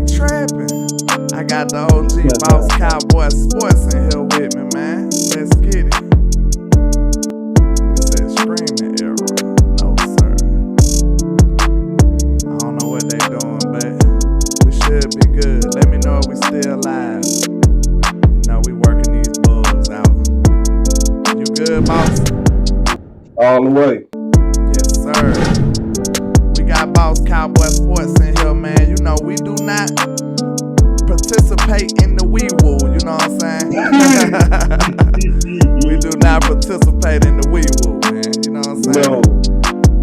Trapping. I got the OG Boss Cowboy Sports in here with me, man. Let's get it. It says screaming error. No, sir. I don't know what they doing, but we should be good. Let me know if we still live. You know, we working these bugs out. You good, boss? All the way. Yes, sir. We got Boss Cowboy Sports in here, man. You know, we do not participate in the wee woo, you know what I'm saying? We do not participate in the wee woo, man. You know what I'm saying? No.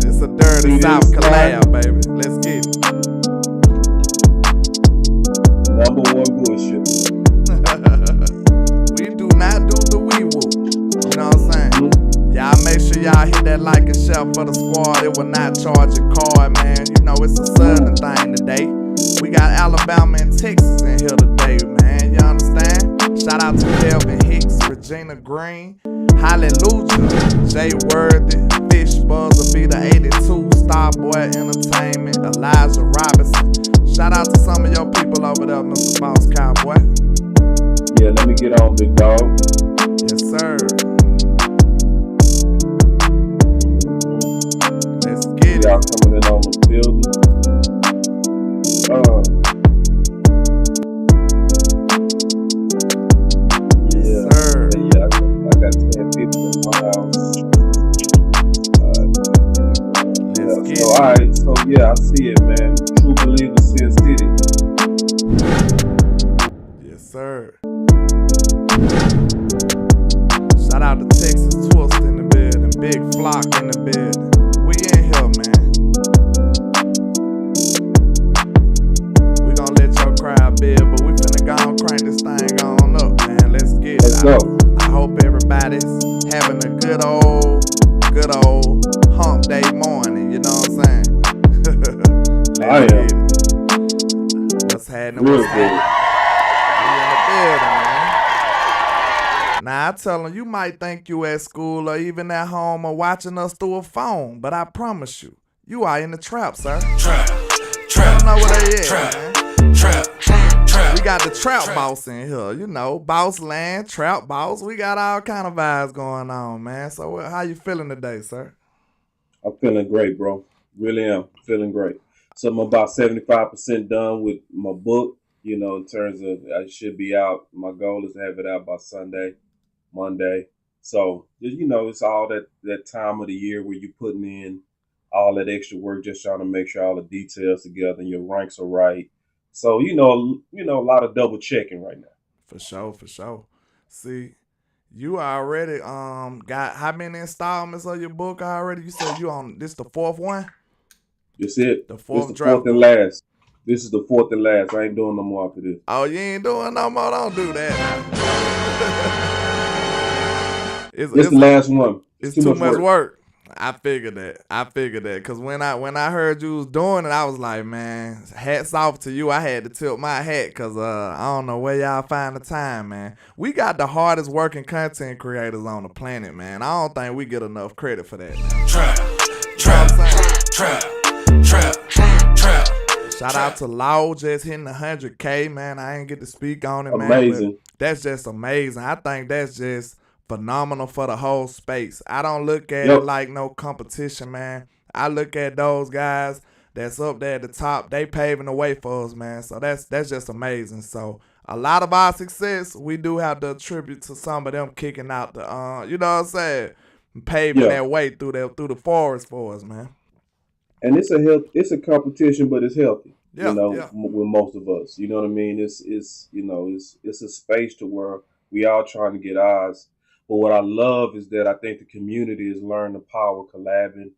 It's a dirty South collab, baby. Let's get it. Number one bullshit. We do not do the wee woo. You know what I'm saying? Y'all make sure y'all hit that like and share for the squad. It will not charge a card, man. You know it's a southern thing today. We got Alabama and Texas in here today, man. You understand? Shout out to Kelvin Hicks, Regina Green, Hallelujah, Jay Worthy, Fish Buzzer, Be the 82, Starboy Entertainment, Elijah Robinson. Shout out to some of your people over there, Mr. Boss Cowboy. Yeah, let me get on, big dog. Yes, sir. Let's get it. Y'all coming in on the building. Yes, sir. Yeah, I got 10 people in my house. Let's get So, it. alright, so yeah, I see it, man. True believer, Sin City. Yes, sir. Shout out to Texas Twist in the building, Big Flock in the building. We in here, man. We gonna let your crowd build, but we finna go and crank this thing on up, man. Let's get it. Let's go. I hope everybody's having a good old hump day morning. You know what I'm saying? I Let's am. get it. What's happening? Real What's good. happening? We in the building, man. Now, I tell them, you might think you at school or even at home or watching us through a phone, but I promise you, you are in the trap, sir. Trap, I trap, don't know what they is, trap, man. trap, trap. We got the trap boss in here, you know, boss land, trap boss. We got all kind of vibes going on, man. So how you feeling today, sir? I'm feeling great, bro. Really am. Feeling great. So I'm about 75% done with my book, you know, in terms of I should be out. My goal is to have it out by Sunday, Monday. So, you know, it's all that time of the year where you're putting in all that extra work, just trying to make sure all the details together and your ranks are right. So, you know, a lot of double checking right now. For sure. See, you already got how many installments of your book already? You said you on this the fourth one? That's it. The This fourth the draft. fourth and last. This is the fourth and last. I ain't doing no more after this. Oh, you ain't doing no more? Don't do that now. This is the last one. It's too much work. I figured that. Cause when I heard you was doing it, I was like, man, hats off to you. I had to tilt my hat cause I don't know where y'all find the time, man. We got the hardest working content creators on the planet, man. I don't think we get enough credit for that, man. Trap, You know what I'm saying? trap, trap. Shout out to Law just hitting 100K, man. I ain't get to speak on it, man. Amazing. But that's just amazing. I think that's just phenomenal for the whole space. I don't look at it like no competition, man. I look at those guys that's up there at the top. They paving the way for us, man. So that's just amazing. So a lot of our success, we do have to attribute to some of them kicking out the, you know what I'm saying, paving that way through the forest for us, man. And it's a competition, but it's healthy. Yeah, you know, yeah. with most of us. You know what I mean? It's a space to where we all trying to get ours. But what I love is that I think the community has learned the power of collabing.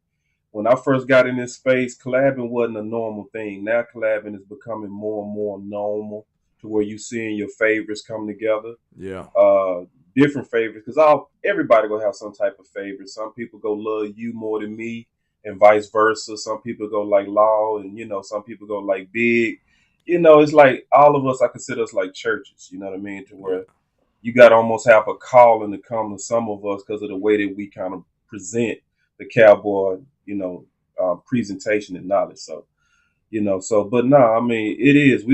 When I first got in this space, collabing wasn't a normal thing. Now collabing is becoming more and more normal to where you seeing your favorites come together. Yeah. Different favorites, because everybody gonna have some type of favorite. Some people go love you more than me, and vice versa. Some people go like Law, and some people go like Big. It's like all of us. I consider us like churches. You know what I mean? To where you got to almost have a calling to come to some of us because of the way that we kind of present the cowboy, presentation and knowledge. So So, but no, I mean, it is.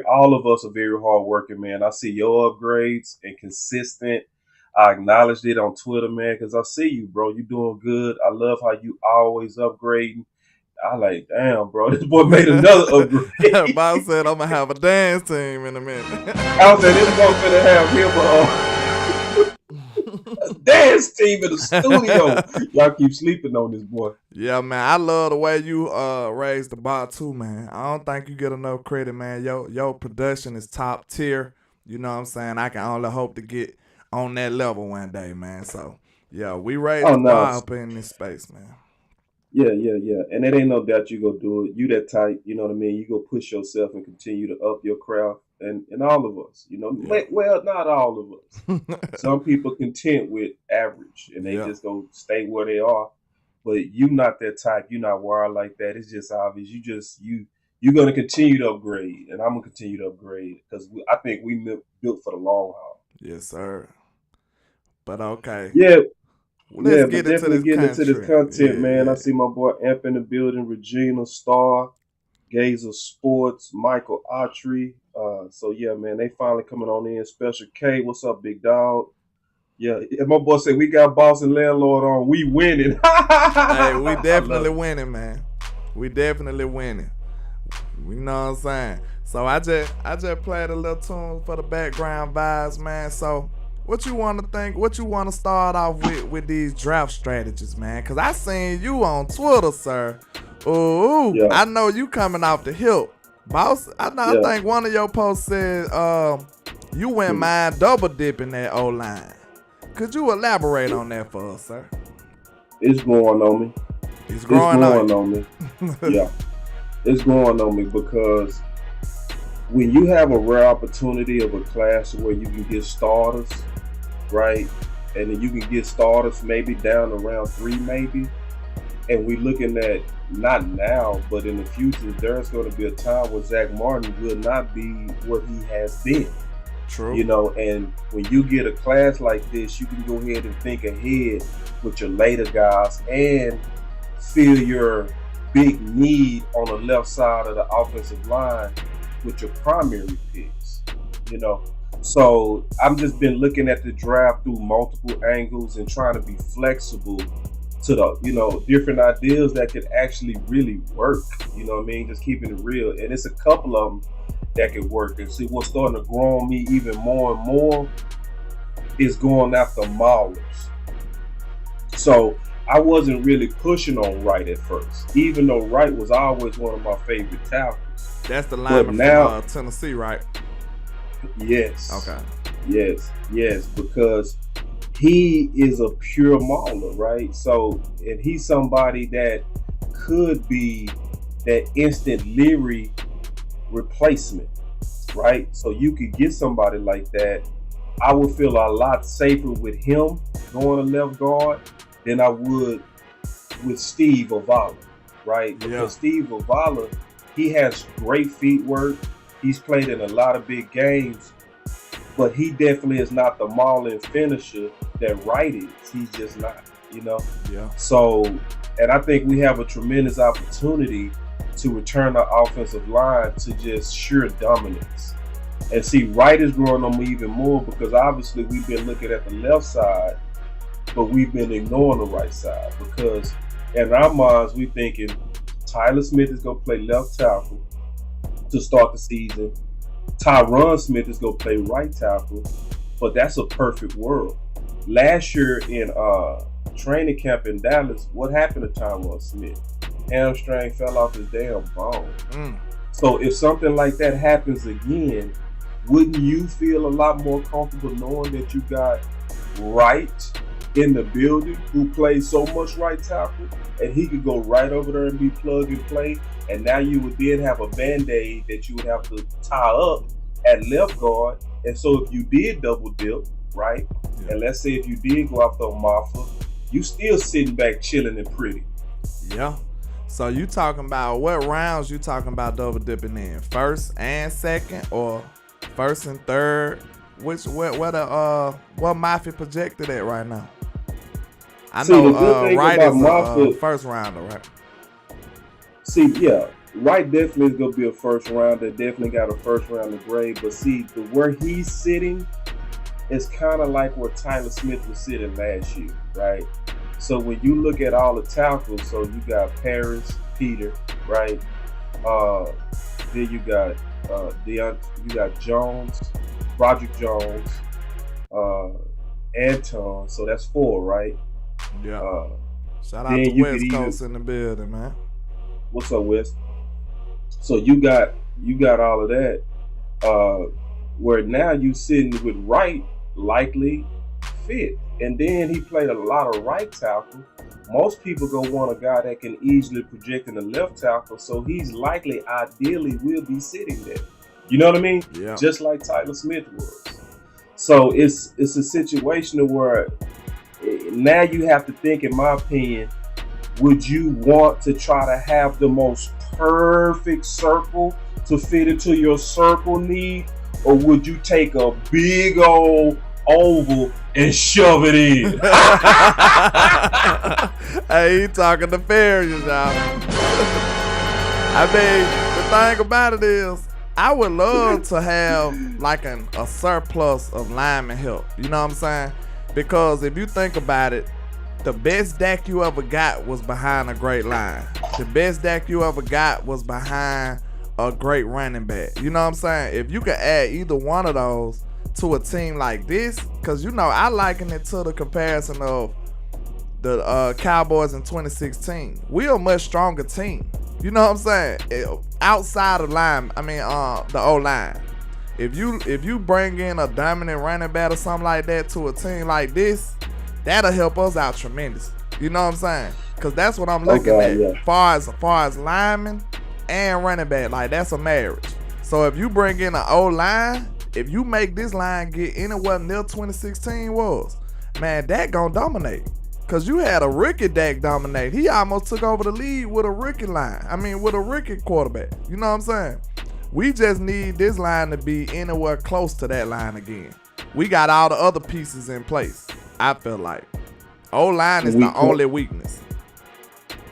All of us are very hardworking, man. I see your upgrades and consistent. I acknowledged it on Twitter, man, because I see you, bro. You doing good. I love how you always upgrading. I like, damn, bro, this boy made another upgrade. Boss said I'm gonna have a dance team in a minute. I said, this boy finna have him a dance team in the studio. Y'all keep sleeping on this boy. Yeah, man, I love the way you raised the bar too, man. I don't think you get enough credit, man. Your production is top tier. You know what I'm saying? I can only hope to get on that level one day, man. So yeah, we raised the bar up in this space, man. Yeah. And it ain't no doubt you go do it. You that tight, you know what I mean? You go push yourself and continue to up your craft. And all of us, Yeah. well, not all of us. Some people content with average and they just go stay where they are. But you not that type. You not wired like that. It's just obvious. You're gonna continue to upgrade, and I'm gonna continue to upgrade because I think we built for the long haul. Yes, sir. But okay. Yeah, Let's but get definitely getting into this content, man. Yeah. I see my boy Amp in the building, Regina Starr, Gazer Sports, Michael Autry. So yeah, man, they finally coming on in. Special K, what's up, big dog? Yeah, and my boy said we got Boss and Landlord on. We winning. Hey, we definitely winning, man. We definitely winning. You know what I'm saying? So I just played a little tune for the background vibes, man. So what you want to start off with these draft strategies, man? Cause I seen you on Twitter, sir. Ooh, yeah. I know you coming off the hip. Boss, I think one of your posts said you went mind double dipping that O-line. Could you elaborate on that for us, sir? It's growing on me. It's growing on me. Yeah. It's growing on me because when you have a rare opportunity of a class where you can get starters, right? And then you can get starters maybe down around 3 maybe. And we're looking at not now, but in the future, there's going to be a time where Zach Martin will not be what he has been. True. And when you get a class like this, you can go ahead and think ahead with your later guys and fill your big need on the left side of the offensive line with your primary picks. So I've just been looking at the draft through multiple angles and trying to be flexible to the different ideas that could actually really work. You know what I mean? Just keeping it real. And it's a couple of them that could work. And see, what's starting to grow on me even more and more is going after maulers. So I wasn't really pushing on Wright at first, even though Wright was always one of my favorite tackles. That's the lineman from Tennessee, right? Yes. Okay. Yes, because he is a pure mauler, right? So, and he's somebody that could be that instant Leary replacement, right? So you could get somebody like that. I would feel a lot safer with him going to left guard than I would with Steve Ovala, right? Because Steve Ovala, he has great feet work. He's played in a lot of big games, but he definitely is not the mauling finisher that Wright is. He's just not, Yeah. So, and I think we have a tremendous opportunity to return the offensive line to just sheer dominance. And see, Wright is growing on me even more because obviously we've been looking at the left side, but we've been ignoring the right side because in our minds, we're thinking Tyler Smith is going to play left tackle to start the season. Tyron Smith is going to play right tackle, but that's a perfect world. Last year in training camp in Dallas, what happened to Tyron Smith? Hamstring fell off his damn bone. So if something like that happens again, wouldn't you feel a lot more comfortable knowing that you got Wright in the building who plays so much right tackle and he could go right over there and be plug and play, and now you would then have a band-aid that you would have to tie up at left guard. And so if you did double dip, right, and let's say if you did go after Marfa, you still sitting back chilling and pretty. Yeah. So you talking about what rounds you talking about double dipping in? First and second, or first and third? What Mafia projected at right now? I know Wright is a first rounder, right? See, yeah. Wright definitely is gonna be a first rounder. Definitely got a first rounder grade. But see, where he's sitting is kind of like where Tyler Smith was sitting last year, right? So when you look at all the tackles, so you got Paris, Peter, right? Then you got you got Jones, Roderick Jones, Anton. So that's 4, right? Yeah. Shout out to West Coast in the building, man. What's up, West? So you got all of that. Where now you sitting with Wright likely fit, and then he played a lot of right tackle. Most people go want a guy that can easily project in the left tackle, so he's likely, ideally, will be sitting there. You know what I mean? Yeah. Just like Tyler Smith was. So it's a situation where now you have to think, in my opinion, would you want to try to have the most perfect circle to fit into your circle need, or would you take a big old oval and shove it in? Hey, he talking to failures, y'all. I mean, the thing about it is, I would love to have like a surplus of lineman help. You know what I'm saying? Because if you think about it, the best Dak you ever got was behind a great line. The best Dak you ever got was behind a great running back. You know what I'm saying? If you could add either one of those to a team like this, because you know I liken it to the comparison of the Cowboys in 2016. We're a much stronger team. You know what I'm saying? Outside of line, the O-line. If you bring in a dominant running back or something like that to a team like this, that'll help us out tremendously. You know what I'm saying? Because that's what I'm looking at. Yeah. Far as linemen and running back, like that's a marriage. So if you bring in an O-line, if you make this line get anywhere near 2016 was, man, Dak gonna dominate. Because you had a rookie Dak dominate. He almost took over the lead with a rookie line. With a rookie quarterback. You know what I'm saying? We just need this line to be anywhere close to that line again. We got all the other pieces in place, I feel like. O-line is the only weakness.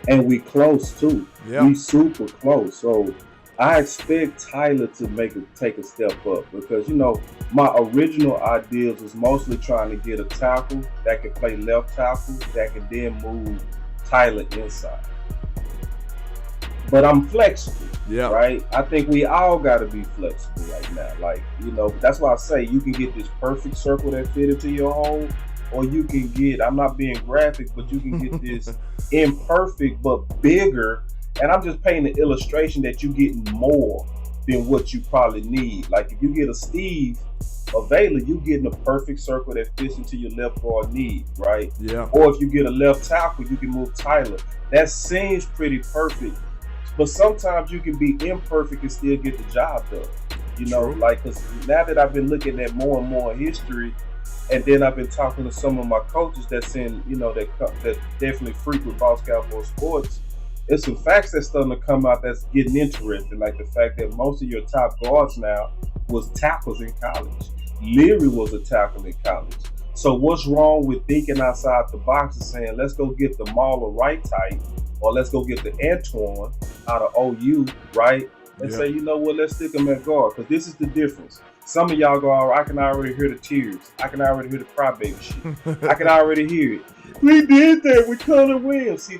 And we close, too. Yeah. We super close. So I expect Tyler to take a step up, because, you know, my original ideas was mostly trying to get a tackle that could play left tackle that could then move Tyler inside. But I'm flexible, right? I think we all got to be flexible right now. Like, you know, that's why I say you can get this perfect circle that fit into your hole, or you can get, I'm not being graphic, but you can get this imperfect but bigger. And I'm just painting an illustration that you're getting more than what you probably need. Like if you get a Steve Avila, you getting a perfect circle that fits into your left guard need, right? Yeah. Or if you get a left tackle, you can move Tyler. That seems pretty perfect. But sometimes you can be imperfect and still get the job done. You know, like, because now that I've been looking at more and more history, and then I've been talking to some of my coaches that's in, you know, that definitely frequent BossCowboySports, there's some facts that's starting to come out that's getting interesting, like the fact that most of your top guards now was tackles in college. Leary was a tackle in college. So what's wrong with thinking outside the box and saying, let's go get the Marlon Wright type, or let's go get the Antoine out of OU, right? And say, you know what, let's stick them at guard, because this is the difference. Some of y'all go, oh, I can already hear the tears. I can already hear the crybaby shit. I can already hear it. We did that with Connor Williams. See,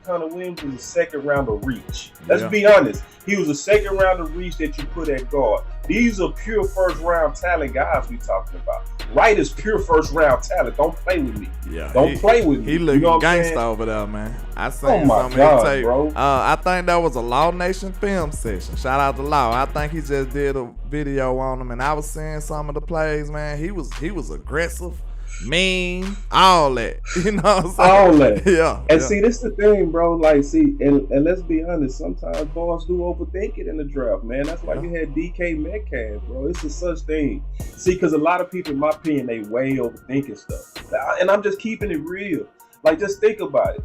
Connor Williams was a second round of reach. Let's be honest. He was a second round of reach that you put at guard. These are pure first round talent guys we talking about. Wright is pure first round talent. Don't play with me. Yeah, Don't play with me. He looking gangsta over there, man. I seen my some of God, his tape. bro. I think that was a Law Nation film session. Shout out to Law. I think he just did a video on him, and I was seeing some of the plays, man. He was aggressive, mean, all that. You know what I'm saying? All that. Yeah. And see, this is the thing, bro. Like, see, and let's be honest, sometimes boys do overthink it in the draft, man. That's why you had DK Metcalf, bro. It's a such thing. See, because a lot of people, in my opinion, they way overthinking stuff. And I'm just keeping it real. Like, just think about it.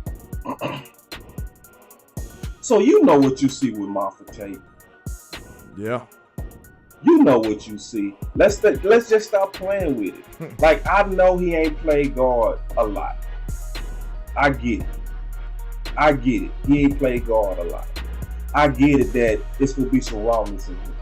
So you know what you see with Moffett tape. Yeah. You know what you see. Let's just stop playing with it. Like, I know he ain't played guard a lot. I get it. He ain't played guard a lot. I get it that it's gonna be some rawness in here.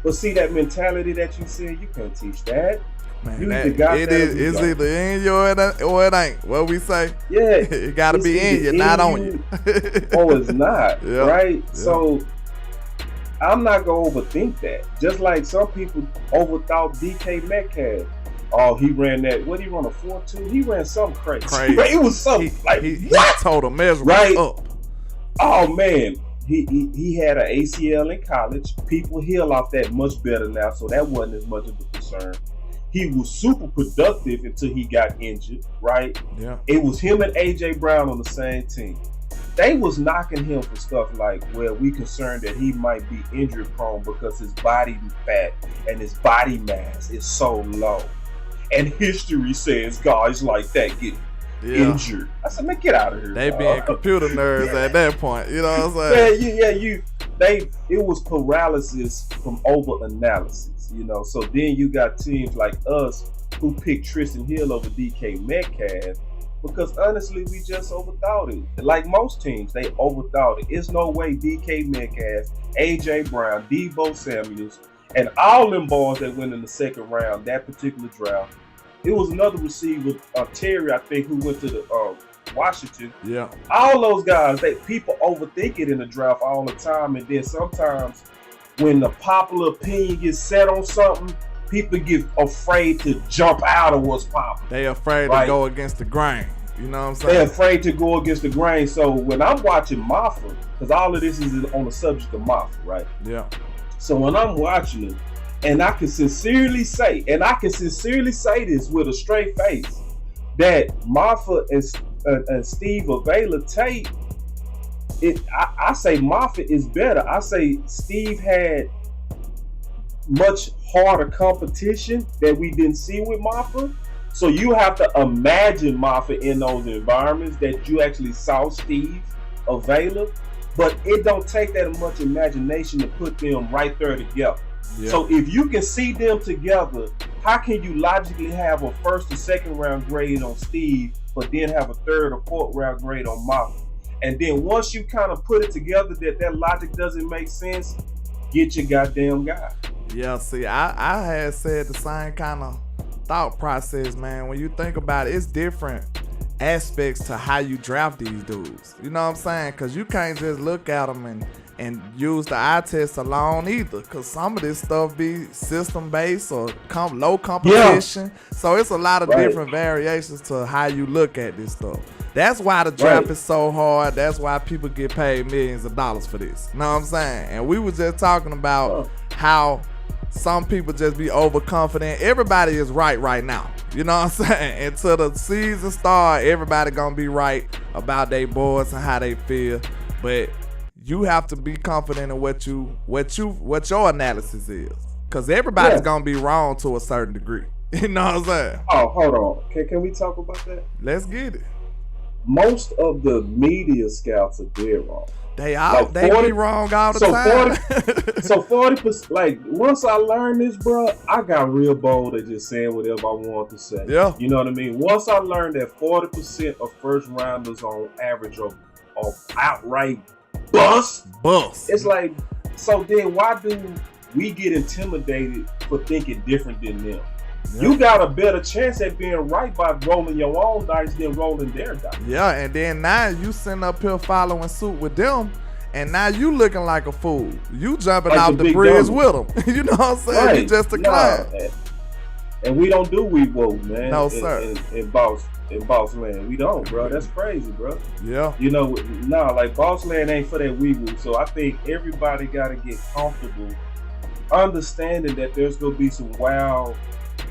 But see that mentality that you said, you can't teach that. Man, you either got it that is. It's either in you or it ain't. What we say? Yeah, it gotta be in you, not on you. Or it's not, yeah. right? Yeah. So I'm not gonna overthink that. Just like some people overthought DK Metcalf. Oh, he ran that. What, he run a 4.2? He ran something crazy. It was something he told a measurement right up. Oh man, he had an ACL in college. People heal off that much better now, so that wasn't as much of a concern. He was super productive until he got injured, right? Yeah. It was him and AJ Brown on the same team. They was knocking him for stuff like, well, we concerned that he might be injury prone because his body fat and his body mass is so low. And history says guys like that get injured. I said, man, get out of here. They being computer nerds at that point. You know what I'm saying? It was paralysis from over analysis. You know, so then you got teams like us who picked Tristan Hill over DK Metcalf because honestly, we just overthought it. Like most teams, they overthought it. It's no way DK Metcalf, AJ Brown, Deebo Samuels, and all them boys that went in the second round, that particular draft. It was another receiver, Terry, I think, who went to the Washington. Yeah. All those guys, people overthink it in the draft all the time, and then sometimes when the popular opinion gets set on something, people get afraid to jump out of what's popular. They afraid to go against the grain. You know what I'm saying? They're afraid to go against the grain. So when I'm watching Maffa, because all of this is on the subject of Maffa, right? Yeah. So when I'm watching it, and I can sincerely say this with a straight face, that Maffa and Steve Avila Tate, I say Moffitt is better. I say Steve had much harder competition that we didn't see with Moffitt. So you have to imagine Moffitt in those environments that you actually saw Steve Avila. But it don't take that much imagination to put them right there together. Yeah. So if you can see them together, how can you logically have a first or second round grade on Steve, but then have a third or fourth round grade on Moffitt? And then once you kind of put it together that logic doesn't make sense, get your goddamn guy. Yeah, see, I had said the same kind of thought process, man. When you think about it, it's different aspects to how you draft these dudes. You know what I'm saying? Because you can't just look at them and use the eye test alone either, because some of this stuff be system based or low competition. Yeah. So it's a lot of different variations to how you look at this stuff. That's why the draft is so hard. That's why people get paid millions of dollars for this. You know what I'm saying? And we were just talking about how some people just be overconfident. Everybody is right now. You know what I'm saying? Until the season start, everybody gonna be right about their boards and how they feel. But you have to be confident in what your analysis is, because everybody's gonna be wrong to a certain degree. You know what I'm saying? Oh, hold on. Can we talk about that? Let's get it. Most of the media scouts are dead wrong. They be wrong all the time. 40%. Like once I learned this, bro, I got real bold at just saying whatever I want to say. Yeah. You know what I mean? Once I learned that 40% of first rounders on average are outright bust. It's like, so then why do we get intimidated for thinking different than them? Yep. You got a better chance at being right by rolling your own dice than rolling their dice. Yeah, and then now you sitting up here following suit with them, and now you looking like a fool. You jumping off the bridge with them. You know what I'm saying? Right. You just a clown. And we don't do we woke, man. No, sir. In Boss Land, we don't, bro. That's crazy, bro. Yeah. You know, like Boss Land ain't for that we woke. So I think everybody got to get comfortable understanding that there's gonna be some wild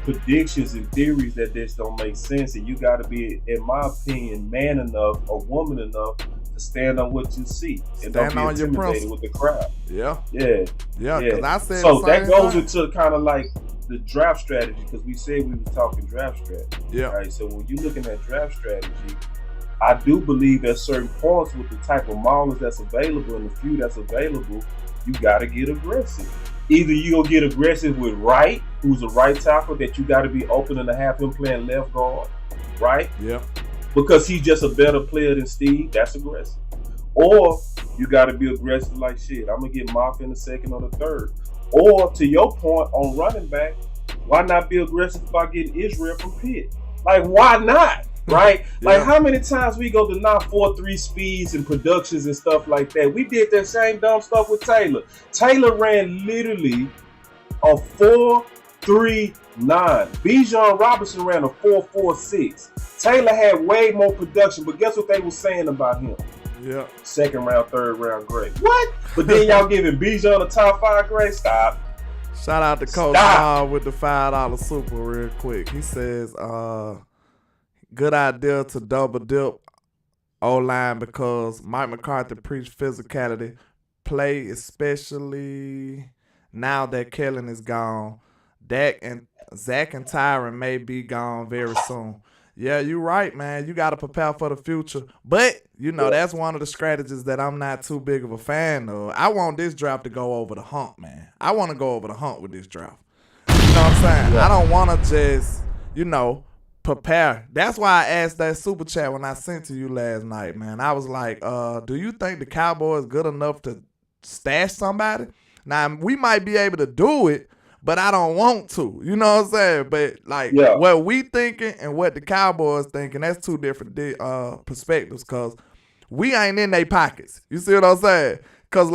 predictions and theories that just don't make sense, and you got to be, in my opinion, man enough or woman enough to stand on what you see and don't be intimidated with the crowd. Yeah. Because I said so that goes into kind of like the draft strategy, because we said we was talking draft strategy. Yeah. Right. So when you're looking at draft strategy, I do believe at certain points with the type of maulers that's available and the few that's available, you got to get aggressive. Either you gonna get aggressive with Wright, who's a right tackle that you got to be open and to have him playing left guard, right? Yeah. Because he's just a better player than Steve. That's aggressive. Or you got to be aggressive like shit. I'm gonna get Moff in the second or the third. Or to your point on running back, why not be aggressive by getting Israel from Pitt? Like, why not? Right? Like, how many times we go to 9.43 speeds and productions and stuff like that? We did that same dumb stuff with Taylor. Taylor ran literally a 4.39. Bijan Robinson ran a 4.46. Taylor had way more production, but guess what they were saying about him? Yeah. Second round, third round grade. What? But then y'all giving Bijan a top 5 grade? Stop. Shout out to Coach Bob with the $5 super real quick. He says, good idea to double dip O-line because Mike McCarthy preached physicality. Play especially now that Kellen is gone. Zach and Tyron may be gone very soon. Yeah, you're right, man. You got to prepare for the future. But, that's one of the strategies that I'm not too big of a fan of. I want this draft to go over the hump, man. I want to go over the hump with this draft. You know what I'm saying? I don't want to just, prepare. That's why I asked that super chat when I sent to you last night, man. I was like, do you think the Cowboys good enough to stash somebody? Now, we might be able to do it, but I don't want to. You know what I'm saying? But, what we thinking and what the Cowboys thinking, that's two different perspectives because we ain't in their pockets. You see what I'm saying? Because,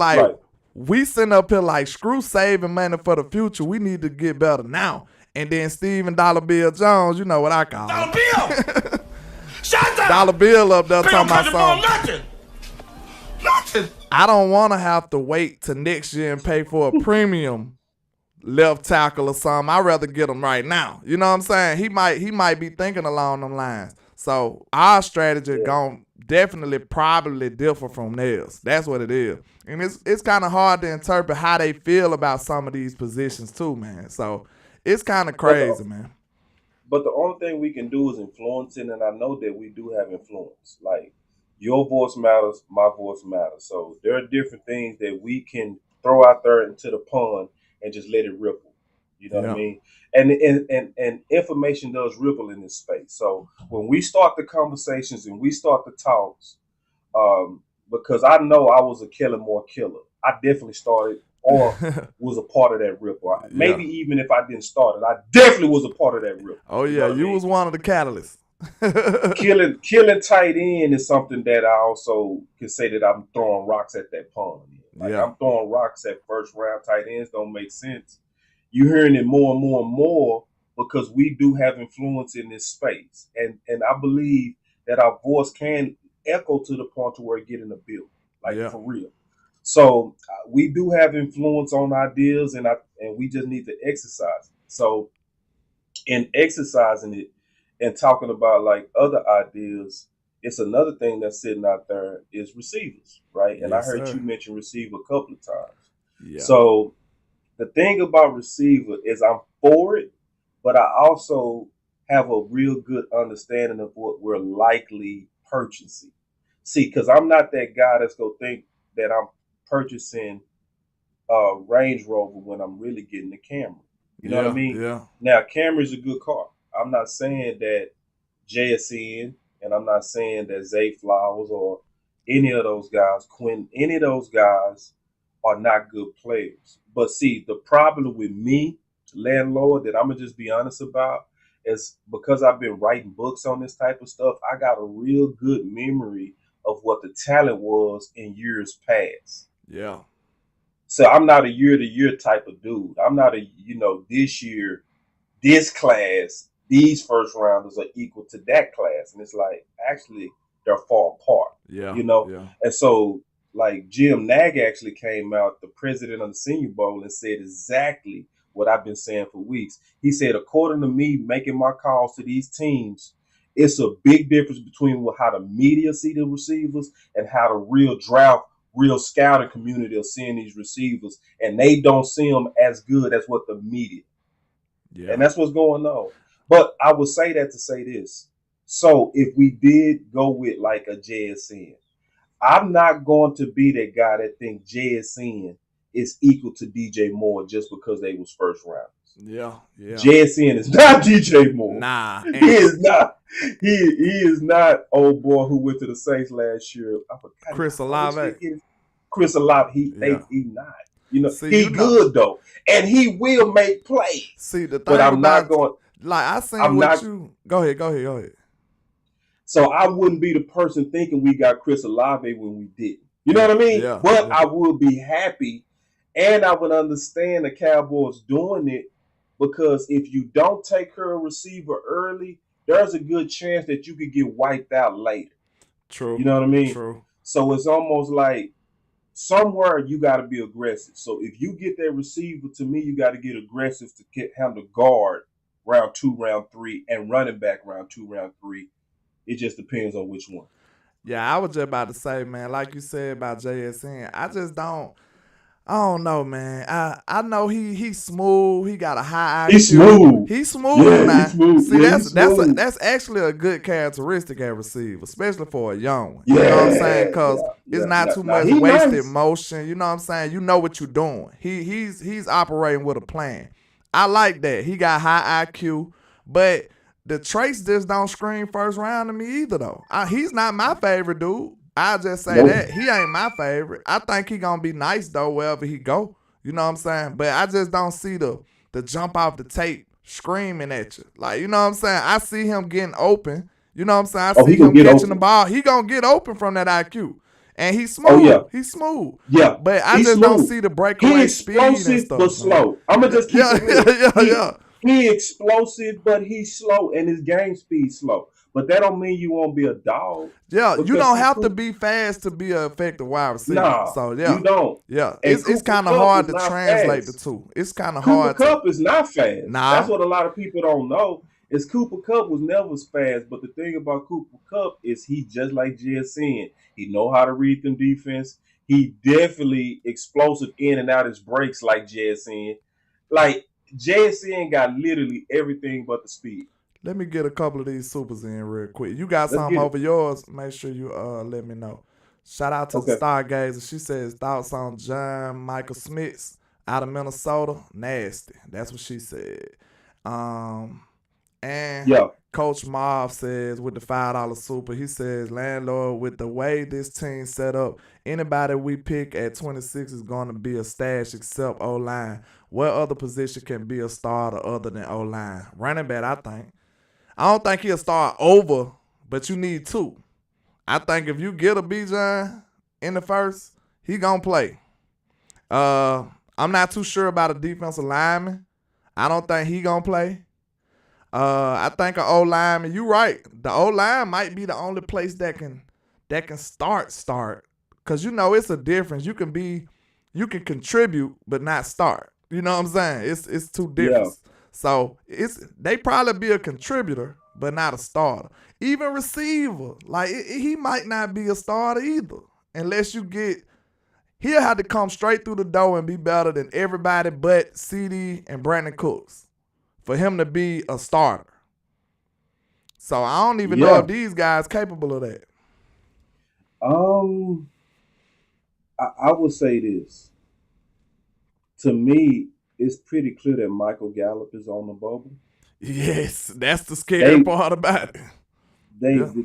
we sitting up here like, screw saving money for the future. We need to get better now. And then Steven Dollar Bill Jones, you know what I call him. Dollar Bill! Shut up! Dollar Bill up there talking about something. Nothing! I don't want to have to wait till next year and pay for a premium left tackle or something. I'd rather get him right now. You know what I'm saying? He might be thinking along them lines. So our strategy going definitely probably differ from theirs. That's what it is. And it's kind of hard to interpret how they feel about some of these positions too, man. So it's kind of crazy, man. But the only thing we can do is influence it, and I know that we do have influence. Like, your voice matters, my voice matters. So there are different things that we can throw out there into the pond and just let it ripple. You know what I mean? And information does ripple in this space. So when we start the conversations and we start the talks, because I know I was a Kellen Moore killer. I definitely started or was a part of that ripple. Maybe even if I didn't start it, I definitely was a part of that ripple. Oh, yeah, you was one of the catalysts. killing tight end is something that I also can say that I'm throwing rocks at that pond. I'm throwing rocks at first round tight ends. Don't make sense. You're hearing it more and more and more because we do have influence in this space, and I believe that our voice can echo to the point to where it get in the build, for real. So we do have influence on ideas, and we just need to exercise it. So in exercising it and talking about other ideas, it's another thing that's sitting out there is receivers, right? And I heard you mention receiver a couple of times. Yeah. So the thing about receiver is I'm for it, but I also have a real good understanding of what we're likely purchasing. See, because I'm not that guy that's going to think that I'm purchasing a Range Rover when I'm really getting the Camry. You know what I mean? Yeah. Now, Camry is a good car. I'm not saying that JSN, and I'm not saying that Zay Flowers or any of those guys, any of those guys are not good players. But see, the problem with me, landlord, that I'm going to just be honest about, is because I've been writing books on this type of stuff, I got a real good memory of what the talent was in years past. Yeah. So I'm not a year-to-year type of dude. I'm not this year, this class, these first rounders are equal to that class. And it's actually, they're far apart. Yeah. Yeah. And so, Jim Nagy actually came out, the president of the Senior Bowl, and said exactly what I've been saying for weeks. He said, according to me, making my calls to these teams, it's a big difference between how the media see the receivers and how the real scouting community are seeing these receivers, and they don't see them as good as what the media. Yeah. And that's what's going on. But I would say that to say this. So if we did go with a JSN, I'm not going to be that guy that thinks JSN is equal to DJ Moore just because they was first rounders. Yeah. JSN is not DJ Moore. Nah. He is not. He is not old boy who went to the Saints last year. I forgot Chris Olave. Chris Olave. He not. You know, See, he good though, and he will make plays. See, the thing but I'm about not going. Like I seen I'm what not, you. Go ahead. So I wouldn't be the person thinking we got Chris Olave when we didn't. You know what I mean? Yeah. But I would be happy, and I would understand the Cowboys doing it because if you don't take her a receiver early, there's a good chance that you could get wiped out later. True. You know what I mean? True. So it's almost like somewhere you got to be aggressive. So if you get that receiver, to me, you got to get aggressive to handle guard round 2, round 3, and running back round 2, round 3. It just depends on which one. Yeah, I was just about to say, man, like you said about JSN, I don't know, man. I know he's smooth. He got a high IQ. He's smooth. He's smooth now. He's smooth. See, that's actually a good characteristic at receiver, especially for a young one. You know what I'm saying? Because it's not too much wasted motion. You know what I'm saying? You know what you're doing. He's operating with a plan. I like that. He got high IQ, but the traits just don't scream first round to me either, though. He's not my favorite dude. I'll just say that. He ain't my favorite. I think he gonna be nice, though, wherever he go. You know what I'm saying? But I just don't see the jump off the tape screaming at you. Like, you know what I'm saying? I see him getting open. You know what I'm saying? I see him catching the ball. He gonna get open from that IQ. And he's smooth. Oh, yeah. He's smooth. Yeah. But I just don't see the breakaway speed and stuff. He's explosive but slow. I'm going to just keep it real. Yeah. He explosive, but he's slow, and his game speed slow. But that don't mean you won't be a dog. Yeah, you don't have to be fast to be an effective wide receiver. Nah, so yeah, you don't. Yeah, it's kind of hard to translate the two. It's kind of hard. Cooper Kupp is not fast. Nah, that's what a lot of people don't know. Is Cooper Kupp was never fast, but the thing about Cooper Kupp is he just like JSN. He know how to read them defense. He definitely explosive in and out his breaks like JSN. Like JSN got literally everything but the speed. Let me get a couple of these supers in real quick. You got something over yours? Make sure you let me know. Shout out to the Stargazer. She says thoughts on John Michael Smith out of Minnesota. Nasty. That's what she said. And Coach Marv says with the $5 super, he says, Landlord, with the way this team set up, anybody we pick at 26 is going to be a stash except O-line. What other position can be a starter other than O-line? Running back, I think. I don't think he'll start over, but you need two. I think if you get a Bijan in the first, he going to play. I'm not too sure about a defensive lineman. I don't think he going to play. I think an O-lineman, you right. The O-line might be the only place that can start. Because, you know, it's a difference. You can contribute, but not start. You know what I'm saying? It's two different. Yeah. So they probably be a contributor, but not a starter. Even receiver, like he might not be a starter either, unless you he'll have to come straight through the door and be better than everybody but CD and Brandon Cooks for him to be a starter. So I don't even know if these guys capable of that. I would say this. To me, it's pretty clear that Michael Gallup is on the bubble. Yes, that's the scary part about it.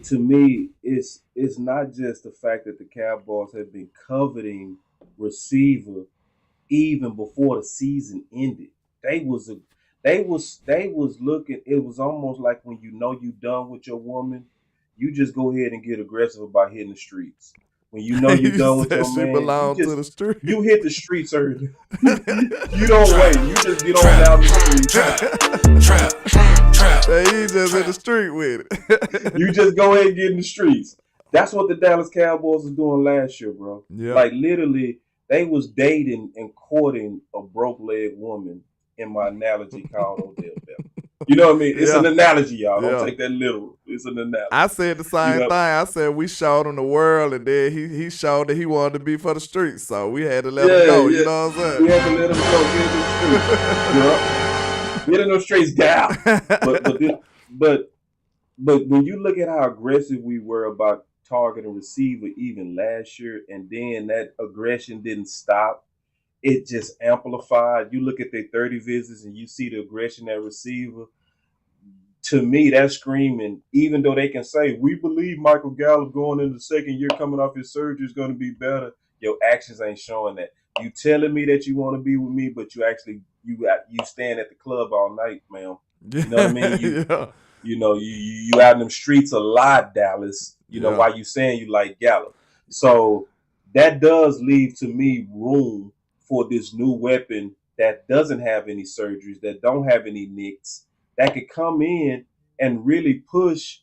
To me, it's not just the fact that the Cowboys have been coveting receiver even before the season ended. They was looking. It was almost like when you know you done with your woman, you just go ahead and get aggressive about hitting the streets. When you know you're done with your man, you hit the streets early. You don't wait. You just get on down the street. Trap. He just in the street with it. You just go ahead and get in the streets. That's what the Dallas Cowboys was doing last year, bro. Yeah. Like literally, they was dating and courting a broke leg woman. In my analogy, called Odell Beckham. You know what I mean? It's an analogy, y'all. Don't take that literal. It's an analogy. I said the same thing. I said we showed him the world, and then he showed that he wanted to be for the streets. So we had to let him go. You know what I'm saying? We had to let him go. Get in the streets. Get in those streets down. But when you look at how aggressive we were about targeting receiver even last year, and then that aggression didn't stop, it just amplified. You look at their 30 visits and you see the aggression at receiver. To me, that's screaming, even though they can say, we believe Michael Gallup going into the second year coming off his surgery is going to be better. Your actions ain't showing that. You telling me that you want to be with me, but you actually, you stand at the club all night, man. You know what I mean? You out in them streets a lot, Dallas. You know, why you saying you like Gallup. So that does leave to me room for this new weapon that doesn't have any surgeries, that don't have any nicks, that could come in and really push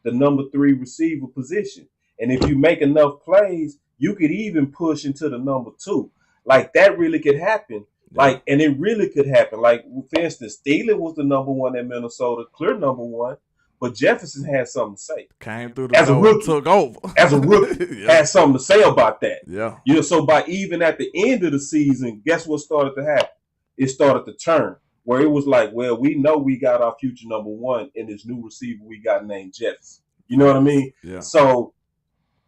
the number 3 receiver position. And if you make enough plays, you could even push into the number 2. Like that really could happen. Like, and it really could happen. Like, for instance, Thielen was the number 1 in Minnesota, clear number 1, but Jefferson had something to say. Came through the door and took over. As a rookie, had something to say about that. Yeah. You know, so by even at the end of the season, guess what started to happen? It started to turn. Where it was like, well, we know we got our future number 1 in this new receiver we got named Jefferson. You know what I mean? Yeah. So,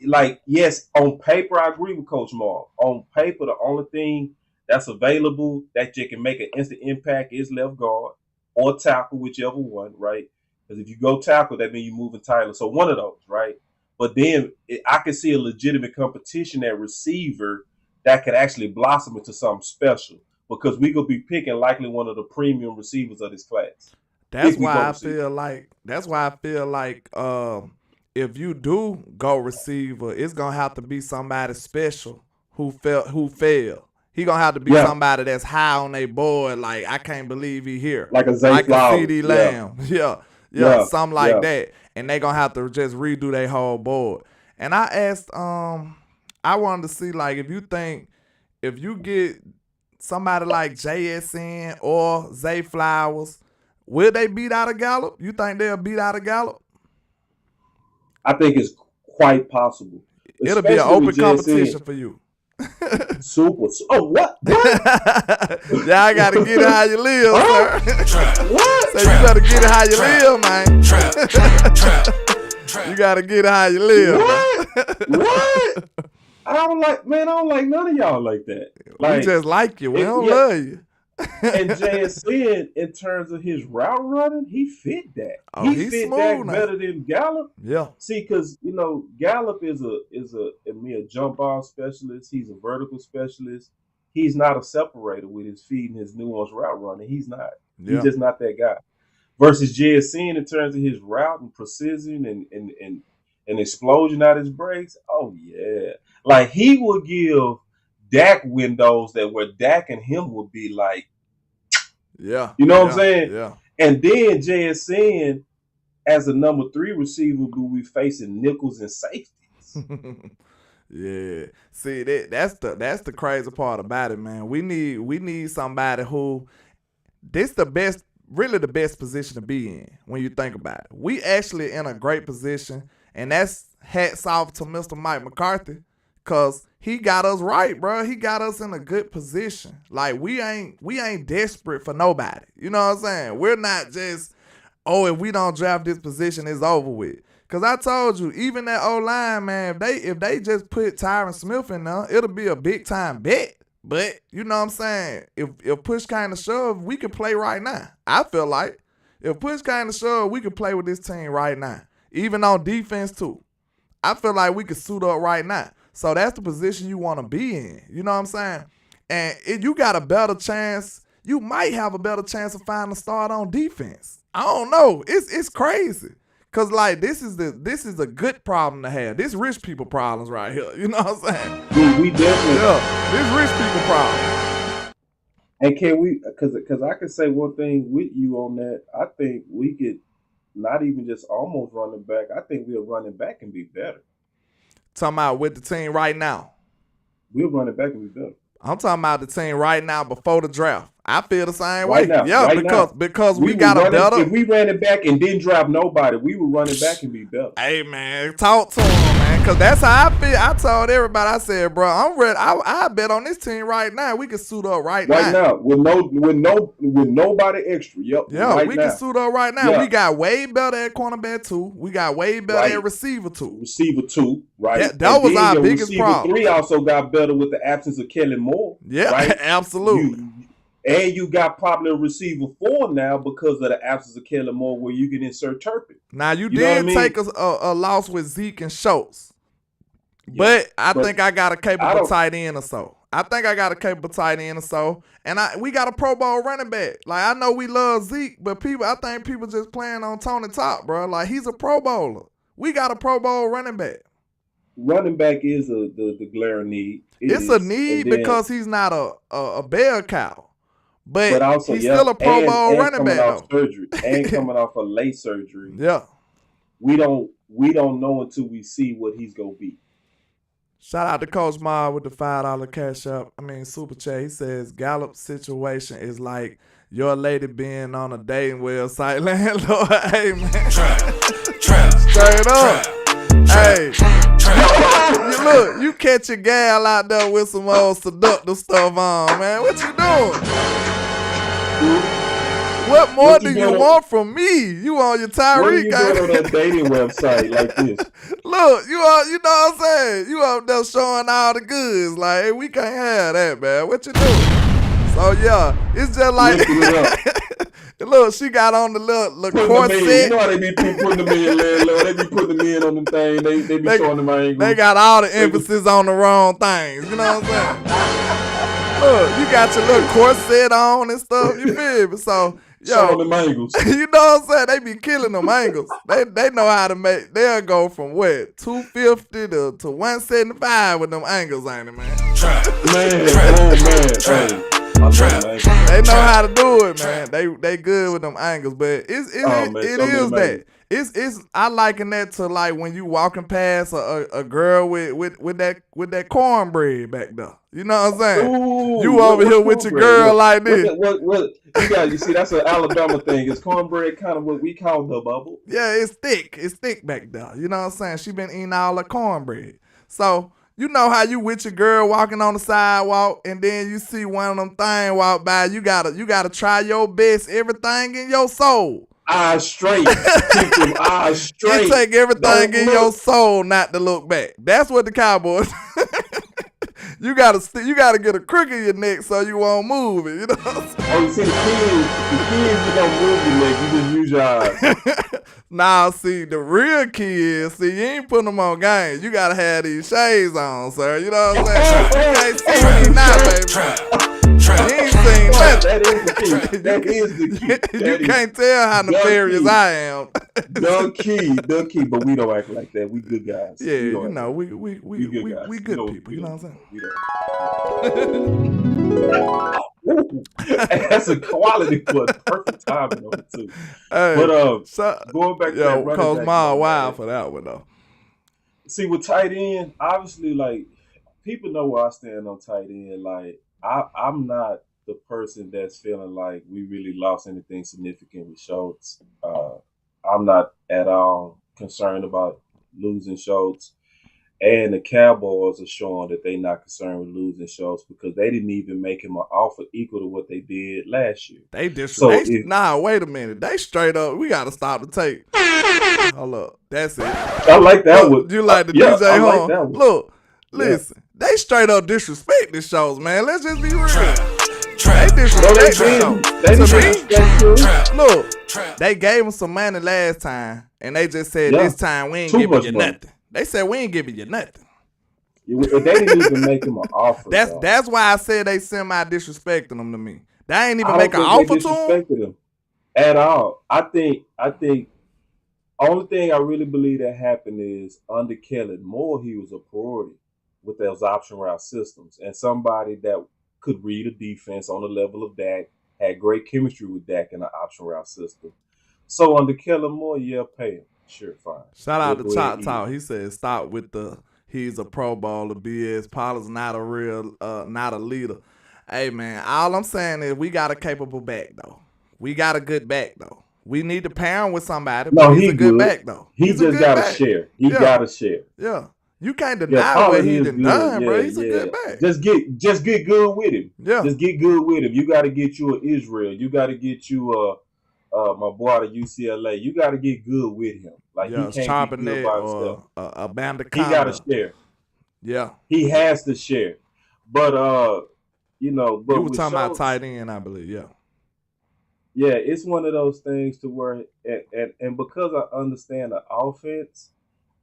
like, yes, on paper, I agree with Coach Marv. On paper, the only thing that's available that you can make an instant impact is left guard or tackle, whichever one, right? Because if you go tackle, that means you're moving Tyler. So one of those, right? But then I can see a legitimate competition at receiver that could actually blossom into something special. Because we gonna be picking likely one of the premium receivers of this class. That's why I feel like if you do go receiver, it's gonna have to be somebody special who failed. He gonna have to be somebody that's high on their board. Like, I can't believe he here. Like a Zay Flowers. CD Lamb. Something like that. And they gonna have to just redo their whole board. And I asked, I wanted to see, like, if you get somebody like JSN or Zay Flowers, will they beat out of Gallup? You think they'll beat out of Gallup? I think it's quite possible. It'll be an open competition for you. Super. Oh, what? Y'all gotta get it how you live, sir. What? So you gotta get it how you live, man. You gotta get it how you live. What? What? I don't like none of y'all like that. Like, we just like you. We don't love you. And JSN, in terms of his route running, he fit that. Oh, he fit that better than Gallup. Yeah. See, because Gallup is a jump ball specialist. He's a vertical specialist. He's not a separator with his feet and his nuanced route running. He's not. Yeah. He's just not that guy. Versus JSN, in terms of his route and precision and explosion out his breaks. Oh yeah. Like, he will give Dak windows that where Dak and him would be like, you know what I'm saying? Yeah. And then JSN as a number 3 receiver will be facing nickels and safeties. Yeah. See, that's the crazy part about it, man. We need somebody who really the best position to be in when you think about it. We actually in a great position, and that's hats off to Mr. Mike McCarthy. Cause he got us right, bro. He got us in a good position. Like, we ain't desperate for nobody. You know what I'm saying? We're not just, if we don't draft this position, it's over with. Cause I told you, even that O-line, man, if they just put Tyron Smith in there, it'll be a big time bet. But you know what I'm saying? If push kind of shove, we can play right now. I feel like if push kind of shove, we can play with this team right now. Even on defense too. I feel like we could suit up right now. So that's the position you want to be in. You know what I'm saying? And you got a better chance. You might have a better chance of finding a start on defense. I don't know. It's crazy. Cause like this is a good problem to have. This rich people problems right here. You know what I'm saying? Dude, we definitely this rich people problem. And can we? Cause I can say one thing with you on that. I think we could not even just almost running back. I think we'll running back and be better. Talking about with the team right now. We'll run it back and be better. I'm talking about the team right now before the draft. I feel the same Right way. now, Yeah, right because we were got a running, better. If we ran it back and didn't drop nobody, we were running back and be better. Hey man, talk to him, man, cause that's how I feel. I told everybody, I said, bro, I'm ready. I bet on this team right now. We can suit up right now. With nobody extra. Yep. Yeah, right we now. can suit up right now. Yeah. We got way better at cornerback 2. We got way better at receiver 2. Receiver 2, right? That was our biggest receiver problem. 3 also got better with the absence of Kellen Moore. Yeah, right? absolutely. And you got probably a receiver 4 now because of the absence of Kellen Moore, where you can insert Turpin. Now you did take a loss with Zeke and Schultz, but I think I got a capable tight end or so. And we got a Pro Bowl running back. Like, I know we love Zeke, but I think people just playing on Tony Top, bro. Like, he's a Pro Bowler. We got a Pro Bowl running back. Running back is the glaring need. It's a need because he's not a bell cow. But also, he's still a Pro Bowl running back off surgery and coming off a late surgery. Yeah, we don't know until we see what he's gonna be. Shout out to Coach Ma with the $5 cash up. Super chat. He says Gallup's situation is like your lady being on a dating website. Landlord, hey man, straight up. Hey, look, you catch your gal out there with some old seductive stuff on, man. What you doing? What more do you want from me? You on your Tyreek? What are you doing on that dating website like this? Look, you know what I'm saying? You up there showing all the goods. Like, hey, we can't have that, man. What you doing? So, yeah, it's just like, look, she got on the little corset. You know how they be putting them in, landlord. They be putting them in on them things. They be showing them angles. They got all the emphasis on the wrong things. You know what I'm saying? Look, you got your little corset on and stuff. You feel me? So, showing them angles. You know what I'm saying? They be killing them angles. They know how to make. They'll go from what 250 to 175 with them angles, ain't it, man? They know how to do it, man. They good with them angles, but it is that. It's I liken that to like when you walking past a girl with that cornbread back there. You know what I'm saying? Ooh, you over here with your girl like this. What you see, that's an Alabama thing. Is cornbread kind of what we call the bubble? Yeah, it's thick. It's thick back there. You know what I'm saying? She been eating all the cornbread. So you know how you with your girl walking on the sidewalk and then you see one of them things walk by. You gotta try your best, everything in your soul. Eyes straight. Keep them eyes straight. You take everything in your soul not to look back. That's what the Cowboys. You gotta get a crook in your neck so you won't move it. You know what I'm saying? Oh, you see the kids, you don't move your neck. You just use your eyes. Nah, see, the real kids, you ain't putting them on game. You gotta have these shades on, sir. You know what I'm saying? You can't see me now, baby. You ain't seen nothing. That is the key. That is the key. You can't tell how nefarious I am. The key. But we don't act like that. We good guys. Yeah, you know, we good people. You know what I'm saying? That's a quality for a perfect timing on it too. Hey, but going back to that running Coach back, Ma wild for that one though. See, with tight end, obviously, like people know where I stand on tight end. Like I'm not the person that's feeling like we really lost anything significant with Schultz. I'm not at all concerned about losing Schultz. And the Cowboys are showing that they're not concerned with losing Schultz because they didn't even make him an offer equal to what they did last year. Wait a minute. They straight up, we got to stop the tape. Hold up. That's it. I like that one. You like the DJ, huh? Like that one. Look, listen. They straight up disrespect the shows, man. Let's just be real. They disrespect the show. Look, they gave him some money last time, and they just said this time we ain't giving you nothing. They said we ain't giving you nothing. They didn't even make him an offer. That's why I said they semi-disrespecting him to me. They ain't even make an offer to him at all. I think only thing I really believe that happened is under Kellen Moore, he was a priority with those option route systems and somebody that could read a defense on the level of Dak, had great chemistry with Dak in the option route system. So under Kellen Moore, pay him. Sure, fine. Shout out to Chop Talk. He said, "Stop with the he's a Pro Bowler BS. Pollard's not a real, not a leader." Hey, man, all I'm saying is we got a capable back, though. We got a good back, though. We need to pair him with somebody, but No, he's he a good good. back, though. He He's a just good got to back. share. He Yeah, got to share. yeah. You can't Yeah, deny what Pollard he is done good. done, bro. Yeah, He's a yeah. good back. Just get good with him. Yeah. Just get good with him. You got to get you an Israel. You got to get you my boy out of UCLA. You got to get good with him. Like he Yeah, can't be good Charbonnet by himself. or a band of He got to conduct. share. Yeah. He has to share. But You but were with talking about Schultz, tight end, I believe. Yeah. yeah, it's one of those things to where and because I understand the offense,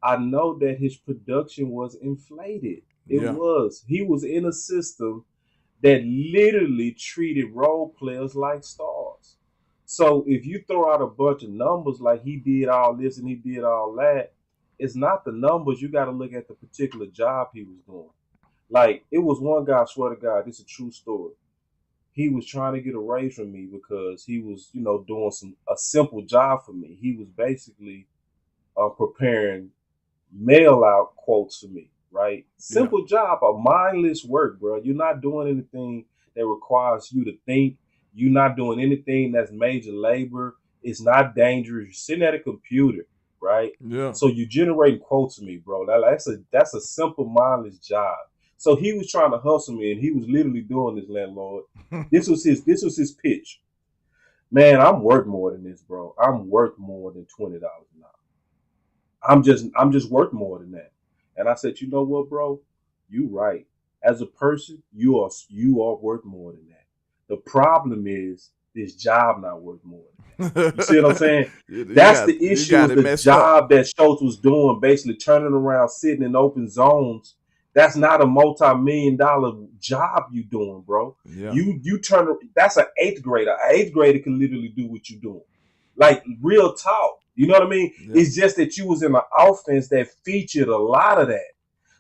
I know that his production was inflated. It Yeah. was. He was in a system that literally treated role players like stars. So if you throw out a bunch of numbers like he did all this and he did all that, it's not the numbers. You got to look at the particular job he was doing. Like it was one guy, I swear to God, this is a true story. He was trying to get a raise from me because he was, doing a simple job for me. He was basically preparing mail out quotes for me, right? Yeah. Simple job, a mindless work, bro. You're not doing anything that requires you to think. You're not doing anything that's major labor. It's not dangerous. You're sitting at a computer, right? Yeah. So you generating quotes for me, bro. That's a simple mindless job. So he was trying to hustle me, and he was literally doing this, landlord. This was his pitch. Man, I'm worth more than this, bro. I'm worth more than $20 an hour. I'm just worth more than that. And I said, you know what, bro? You right. As a person, you are worth more than that. The problem is this job not worth more than that. You see what I'm saying? That's the You issue got is it the messed up. job that Schultz was doing, basically turning around, sitting in open zones. That's not a multi-million-dollar job you doing, bro. Yeah. You that's an eighth grader. An eighth grader can literally do what you doing. Like real talk. You know what I mean? Yeah. It's just that you was in an offense that featured a lot of that.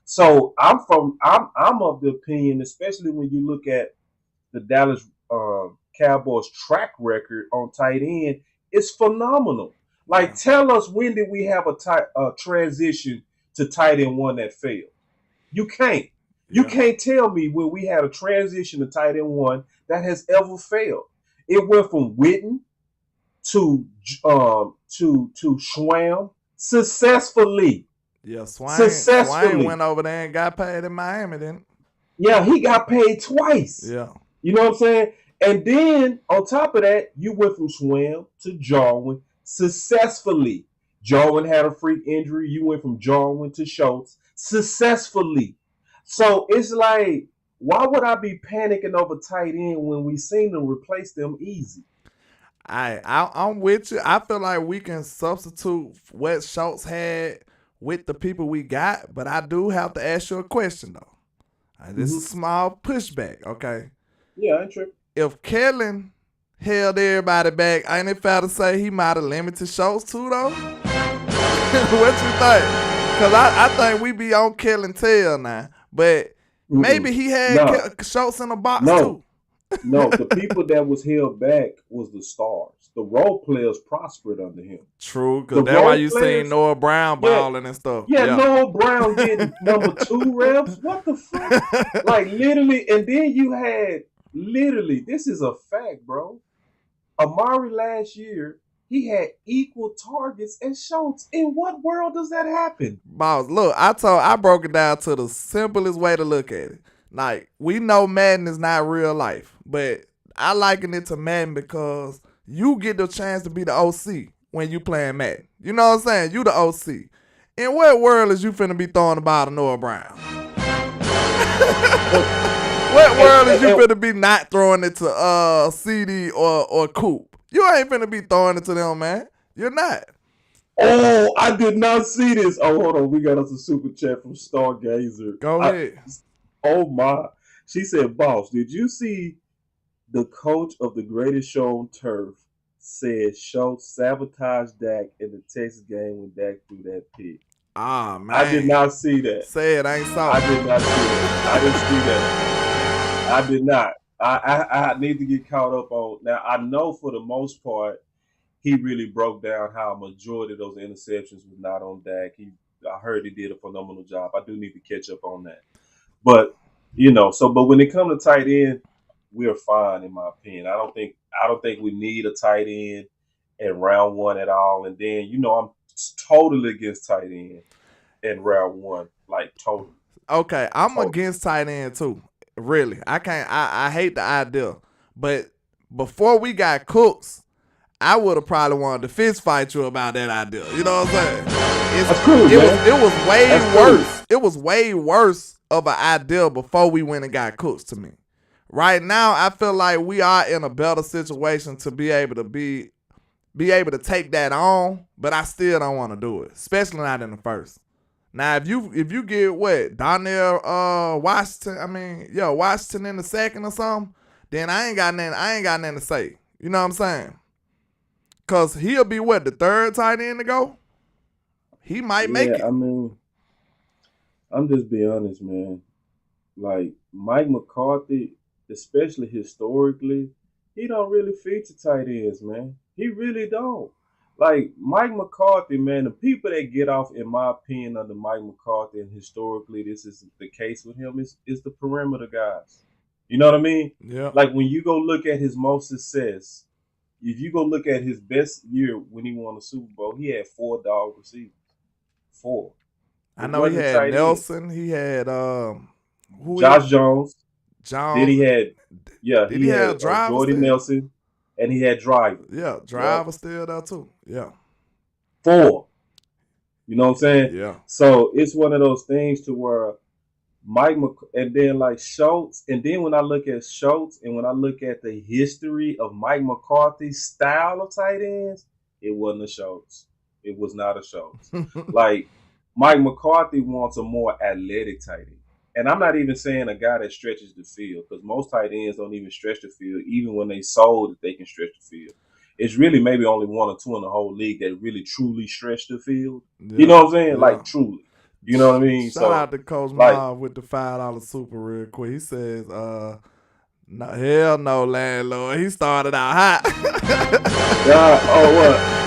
So I'm of the opinion, especially when you look at the Dallas Cowboys track record on tight end, it's phenomenal. Like, Yeah. tell us when did we have a transition to tight end one that failed? You can't. You Yeah. can't tell me when we had a transition to tight end one that has ever failed. It went from Witten to Schwam successfully. Yeah. Swain Successfully. went over there and got paid in Miami, then. Yeah, he got paid twice. Yeah. You know what I'm saying? And then on top of that, you went from Schwam to Jarwin successfully. Jarwin had a freak injury. You went from Jarwin to Schultz successfully. So it's like, why would I be panicking over tight end when we seen them replace them easy? I'm with you. I feel like we can substitute what Schultz had with the people we got, but I do have to ask you a question though. This is a small pushback, okay? Yeah, ain't tripping. If Kellen held everybody back, ain't it fair to say he might have limited Schultz too though? What you think? Because I think we be on Kellen tail now, but maybe he had Schultz in a box too. No, the people that was held back was the stars. The role players prospered under him. True, because that's why you seen Noah Brown balling and stuff. Yeah, Noah Brown getting number 2 reps. What the fuck? Like literally, and then you had this is a fact, bro. Amari last year, he had equal targets as Schultz. In what world does that happen? Boss, look, I broke it down to the simplest way to look at it. Like, we know Madden is not real life, but I liken it to Madden because you get the chance to be the OC when you playing Madden. You know what I'm saying? You the OC. In what world is you finna be throwing the ball to Noah Brown? What world is you finna be not throwing it to CD or Coop? You ain't finna be throwing it to them, man. You're not. Oh, I did not see this. Oh, hold on. We got us a super chat from Stargazer. Go ahead. Oh my. She said, boss, did you see the coach of the greatest show on turf said Schultz sabotaged Dak in the Texas game when Dak threw that pick? Ah, man. I did not see that. Say it ain't so. I did not see that. I didn't see that. I did not. I need to get caught up on. Now, I know for the most part, he really broke down how a majority of those interceptions was not on Dak. I heard he did a phenomenal job. I do need to catch up on that. But, but when it comes to tight end, we're fine in my opinion. I don't think we need a tight end in round one at all. And then I'm totally against tight end in round one, like totally. Okay, I'm Totally. against tight end too. Really, I can't. I hate the idea. But before we got Cooks, I would have probably wanted to fist fight you about that idea. You know what I'm saying? That's cool, man. It was way That's worse. cool. It was way worse of an idea before we went and got Cooks to me. Right now, I feel like we are in a better situation to be able to take that on, but I still don't want to do it, especially not in the first. Now, if you get what Donnell Washington, Washington in the second or something, then I ain't got nothing to say. You know what I'm saying? Cause he'll be what, the third tight end to go. He might make it. I mean, I'm just being honest, man. Like Mike McCarthy, especially historically, he don't really feature tight ends, man. He really don't. Like Mike McCarthy, man, the people that get off, in my opinion, under Mike McCarthy, and historically this is the case with him, is the perimeter guys. You know what I mean? Yeah. Like when you go look at his most success, if you go look at his best year when he won the Super Bowl, he had 4 dog receivers. 4. I know he had Nelson. He had Josh Jones. Jones. Then he had he had Jordy Nelson, and he had Driver. Yeah, Driver still there too. Yeah. 4. You know what I'm saying? Yeah. So it's one of those things to where and then like Schultz, and then when I look at Schultz and when I look at the history of Mike McCarthy's style of tight ends, it wasn't a Schultz. It was not a Schultz. Like Mike McCarthy wants a more athletic tight end. And I'm not even saying a guy that stretches the field, because most tight ends don't even stretch the field, even when they sold that they can stretch the field. It's really maybe only 1 or 2 in the whole league that really truly stretch the field. Yeah. You know what I'm saying? Yeah. Like truly. You know what I mean? Shout out to Coach Marv with the $5 super real quick. He says, no, hell no, landlord. He started out hot.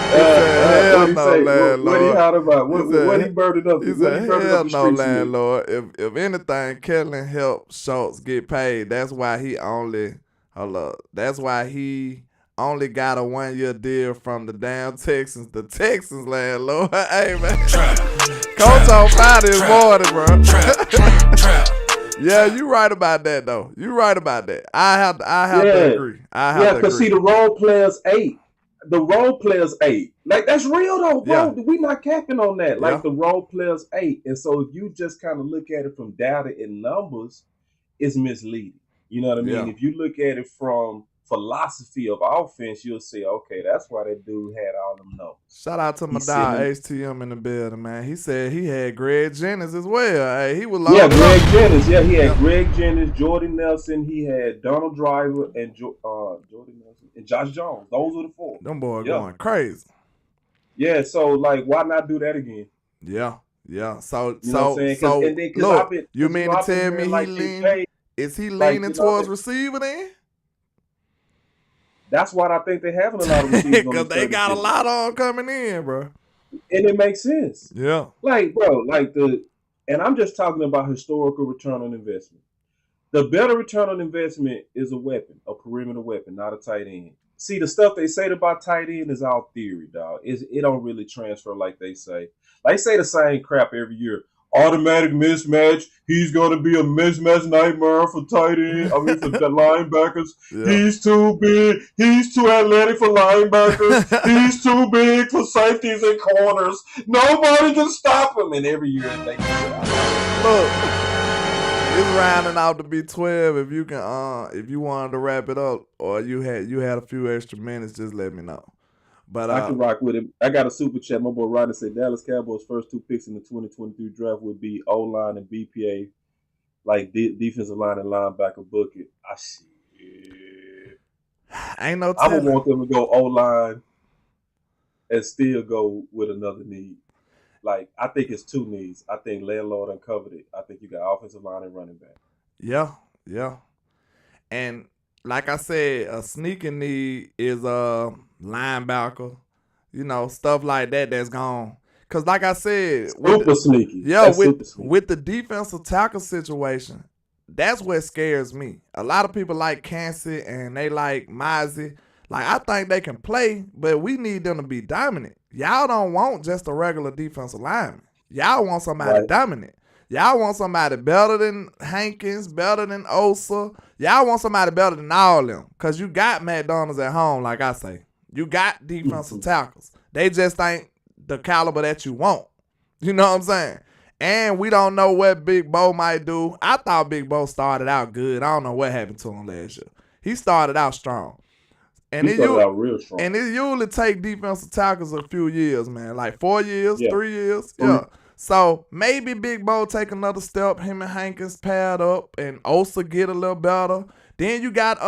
Hell no, landlord. What he hot about? What he burned up? He said, hell no, landlord. If anything, Kellen helped Schultz get paid. That's why he only got a 1-year deal from the damn Texans. The Texans, landlord. Hey, man. Coach on fire this morning, bro. Yeah, you right about that, though. You right about that. I have to agree. Because see, the role players ate. The role players ate. Like, that's real, though, bro. Yeah. We not capping on that. Like, the role players ate. And so if you just kind of look at it from data and numbers, it's misleading. You know what I mean? Yeah. If you look at it from philosophy of offense, you'll say, okay, that's why that dude had all them numbers. Shout out to my dog HTM in the building, man. He said he had Greg Jennings as well. Hey, he was Greg Jennings. Yeah, he had Greg Jennings, Jordy Nelson. He had Donald Driver and Jordy Nelson and Josh Jones. Those were the 4. Them boys going crazy. Yeah, so like, why not do that again? Yeah. So you know what I'm saying? Look, you mean to tell me is he leaning towards receiver then? That's why I think they're having a lot of receivers. Because they got a lot on coming in, bro. And it makes sense. Yeah. Like, bro, and I'm just talking about historical return on investment. The better return on investment is a weapon, a perimeter weapon, not a tight end. See, the stuff they say about tight end is all theory, dog. It don't really transfer like they say. They say the same crap every year. Automatic mismatch. He's going to be a mismatch nightmare for tight end. I mean, for the linebackers. Yeah. He's too big. He's too athletic for linebackers. He's too big for safeties and corners. Nobody can stop him. And every year they look, it's rounding out to be 12. If you can, if you wanted to wrap it up, or you had a few extra minutes, just let me know. But I can rock with him. I got a super chat. My boy Ryder said Dallas Cowboys' first 2 picks in the 2023 draft would be O-line and BPA, like defensive line and linebacker bucket. Ain't no I would want them to go O-line and still go with another need. Like, I think it's 2 needs. I think Landlord uncovered it. I think you got offensive line and running back. Yeah. And like I said, a sneaking need is a linebacker, stuff like that that's gone. Because like I said, super sneaky. Yeah, with the defensive tackle situation, that's what scares me. A lot of people like Kansas and they like Mozzie. Like, I think they can play, but we need them to be dominant. Y'all don't want just a regular defensive lineman. Y'all want somebody dominant. Y'all want somebody better than Hankins, better than Osa. Y'all want somebody better than all of them. Because you got McDonald's at home, like I say. You got defensive tackles. They just ain't the caliber that you want. You know what I'm saying? And we don't know what Big Bo might do. I thought Big Bo started out good. I don't know what happened to him last year. He started out strong. And he started out real strong. And it usually take defensive tackles a few years, man. Like 4 years, 3 years. Yeah. So maybe Big Bo take another step. Him and Hankins paired up and Osa get a little better. Then you got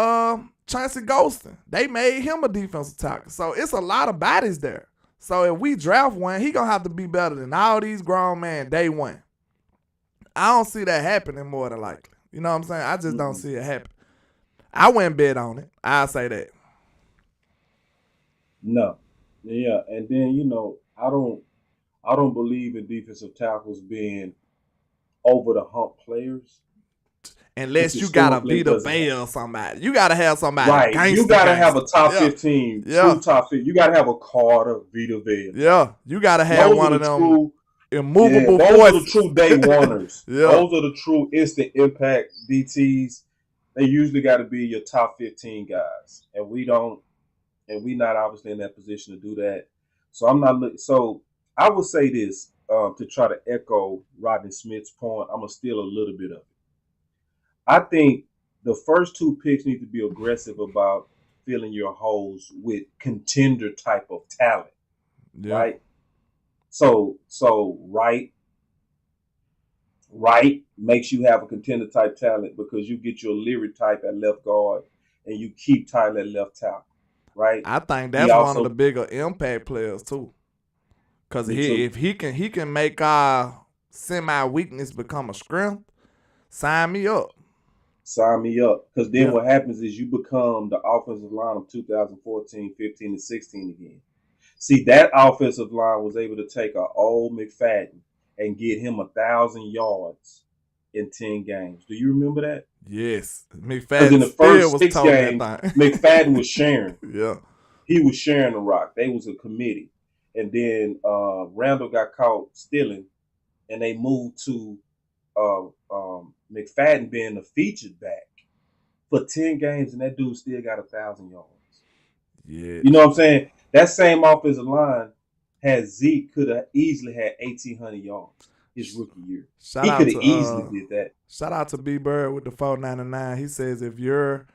Chauncey Golston. They made him a defensive tackle. So it's a lot of bodies there. So if we draft one, he gonna have to be better than all these grown men day one. I don't see that happening more than likely. You know what I'm saying? I just don't see it happen. I wouldn't bet on it. I'll say that. No. Yeah, and then I don't believe in defensive tackles being over the hump players. Unless you gotta be the Bay or somebody. You gotta have somebody. Right. You gotta have a top 15, true top 15. You gotta have a Carter, Vita Vea. Yeah. You gotta have one of them true, immovable those forces. are the true day oneers. Those are the true instant impact DTs. They usually gotta be your top 15 guys. And we not obviously in that position to do that. So I'm not looking. So I would say this to try to echo Rodney Smith's point. I'm gonna steal a little bit of it. I think the first 2 picks need to be aggressive about filling your holes with contender type of talent, right? So right makes you have a contender type talent because you get your Leary type at left guard and you keep Tyler at left tackle, right? I think that's one of the bigger impact players too, because if he can make our semi weakness become a strength, sign me up. Sign me up. Because then what happens is you become the offensive line of 2014, 15, and 16 again. See, that offensive line was able to take an old McFadden and get him 1,000 yards in 10 games. Do you remember that? Yes. McFadden in the first 6 told games, McFadden was sharing. Yeah. He was sharing the rock. They was a committee. And then Randall got caught stealing, and they moved to McFadden being the featured back for 10 games, and that dude still got 1,000 yards. Yeah. You know what I'm saying? That same offensive line Zeke could have easily had 1,800 yards his rookie year. He could have easily did that. Shout out to B Bird with the 499. He says if you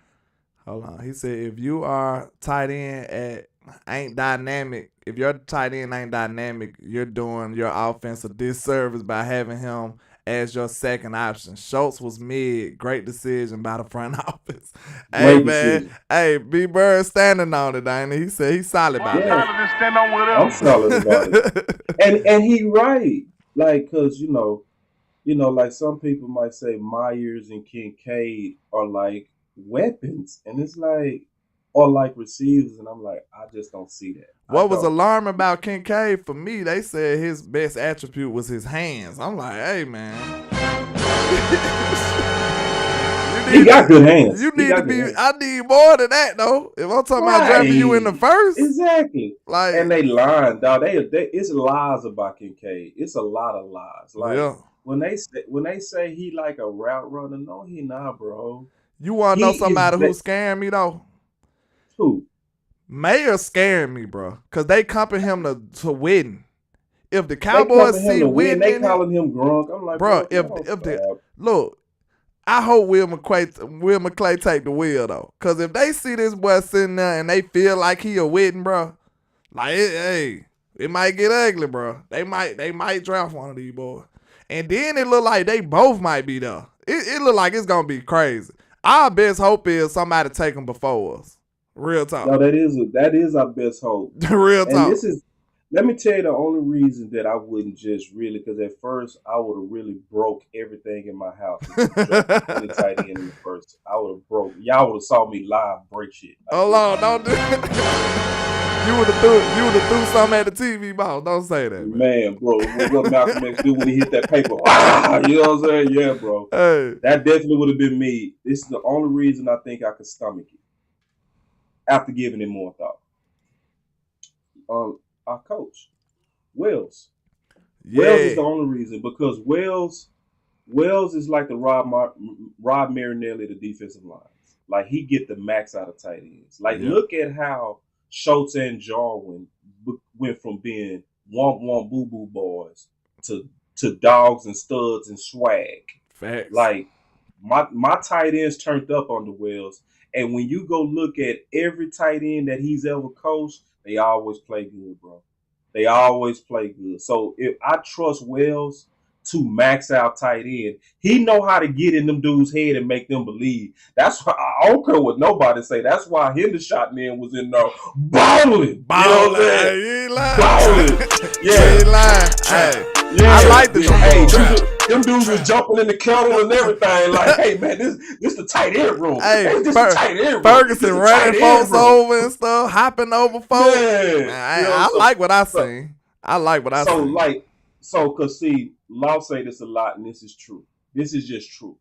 are tight end ain't dynamic, if your tight end ain't dynamic, you're doing your offense a disservice by having him as your second option. Schultz was mid. Great decision by the front office. Hey, man. Hey, B Bird standing on it, ain't he? He said he's solid about it. I'm solid about it. And he right. Like, because, like some people might say Myers and Kincaid are like weapons. And it's like, or like receivers. And I'm like, I just don't see that. What was alarming about Kincaid for me, they said his best attribute was his hands. I'm like, hey, man. He got good hands. I need more than that, though. If I'm talking about drafting you in the first. Exactly. Like, and they lying, dog. It's lies about Kincaid. It's a lot of lies. Like, when they say he like a route runner, no, he not, bro. You want to know somebody who's scaring me, though? Who? Mayor scaring me, bro, because they compare him to Witten. If the Cowboys see Witten, they calling him Gronk. I'm like, bro, look, I hope Will McClay take the wheel though, because if they see this boy sitting there and they feel like he a Witten, bro, like it might get ugly, bro. They might draft one of these boys, and then it look like they both might be there. It look like it's gonna be crazy. Our best hope is somebody take them before us. Real talk. No, that is our best hope. Real talk. And let me tell you the only reason that I wouldn't just really, because at first I would have really broke everything in my house. Really tight end in the first. I would have broke. Y'all would have saw me live break shit. Hold on, don't do it. You would have threw something at the TV, boss. Don't say that, man. Man, bro, what Malcolm X do when he hit that paper? You know what I'm saying? Yeah, bro. Hey. That definitely would have been me. This is the only reason I think I could stomach it after giving it more thought. Our coach, Wells. Yeah. Wells is the only reason because Wells is like the Rob Marinelli of the defensive lines. Like he get the max out of tight ends. Like look at how Schultz and Jarwin went from being womp boo boo boys to dogs and studs and swag. Facts. Like my tight ends turned up on the Wells, and when you go look at every tight end that he's ever coached, they always play good, bro. They always play good. So if I trust Wells to max out tight end, he know how to get in them dudes' head and make them believe. That's why I don't care what nobody say. That's why Hendershot man was in there balling. Balling. Hey, you ain't lying. Balling. Yeah. You ain't lying. Hey. Yeah. I like this. Hey, them dudes was jumping in the kettle and everything. Like, hey man, this the tight end room. Hey, this the tight end room. Ferguson running folks over and stuff, hopping over folks. Yeah. Man, I like what I seen. I like what I seen. Cause see, Law say this a lot, and this is true. This is just true.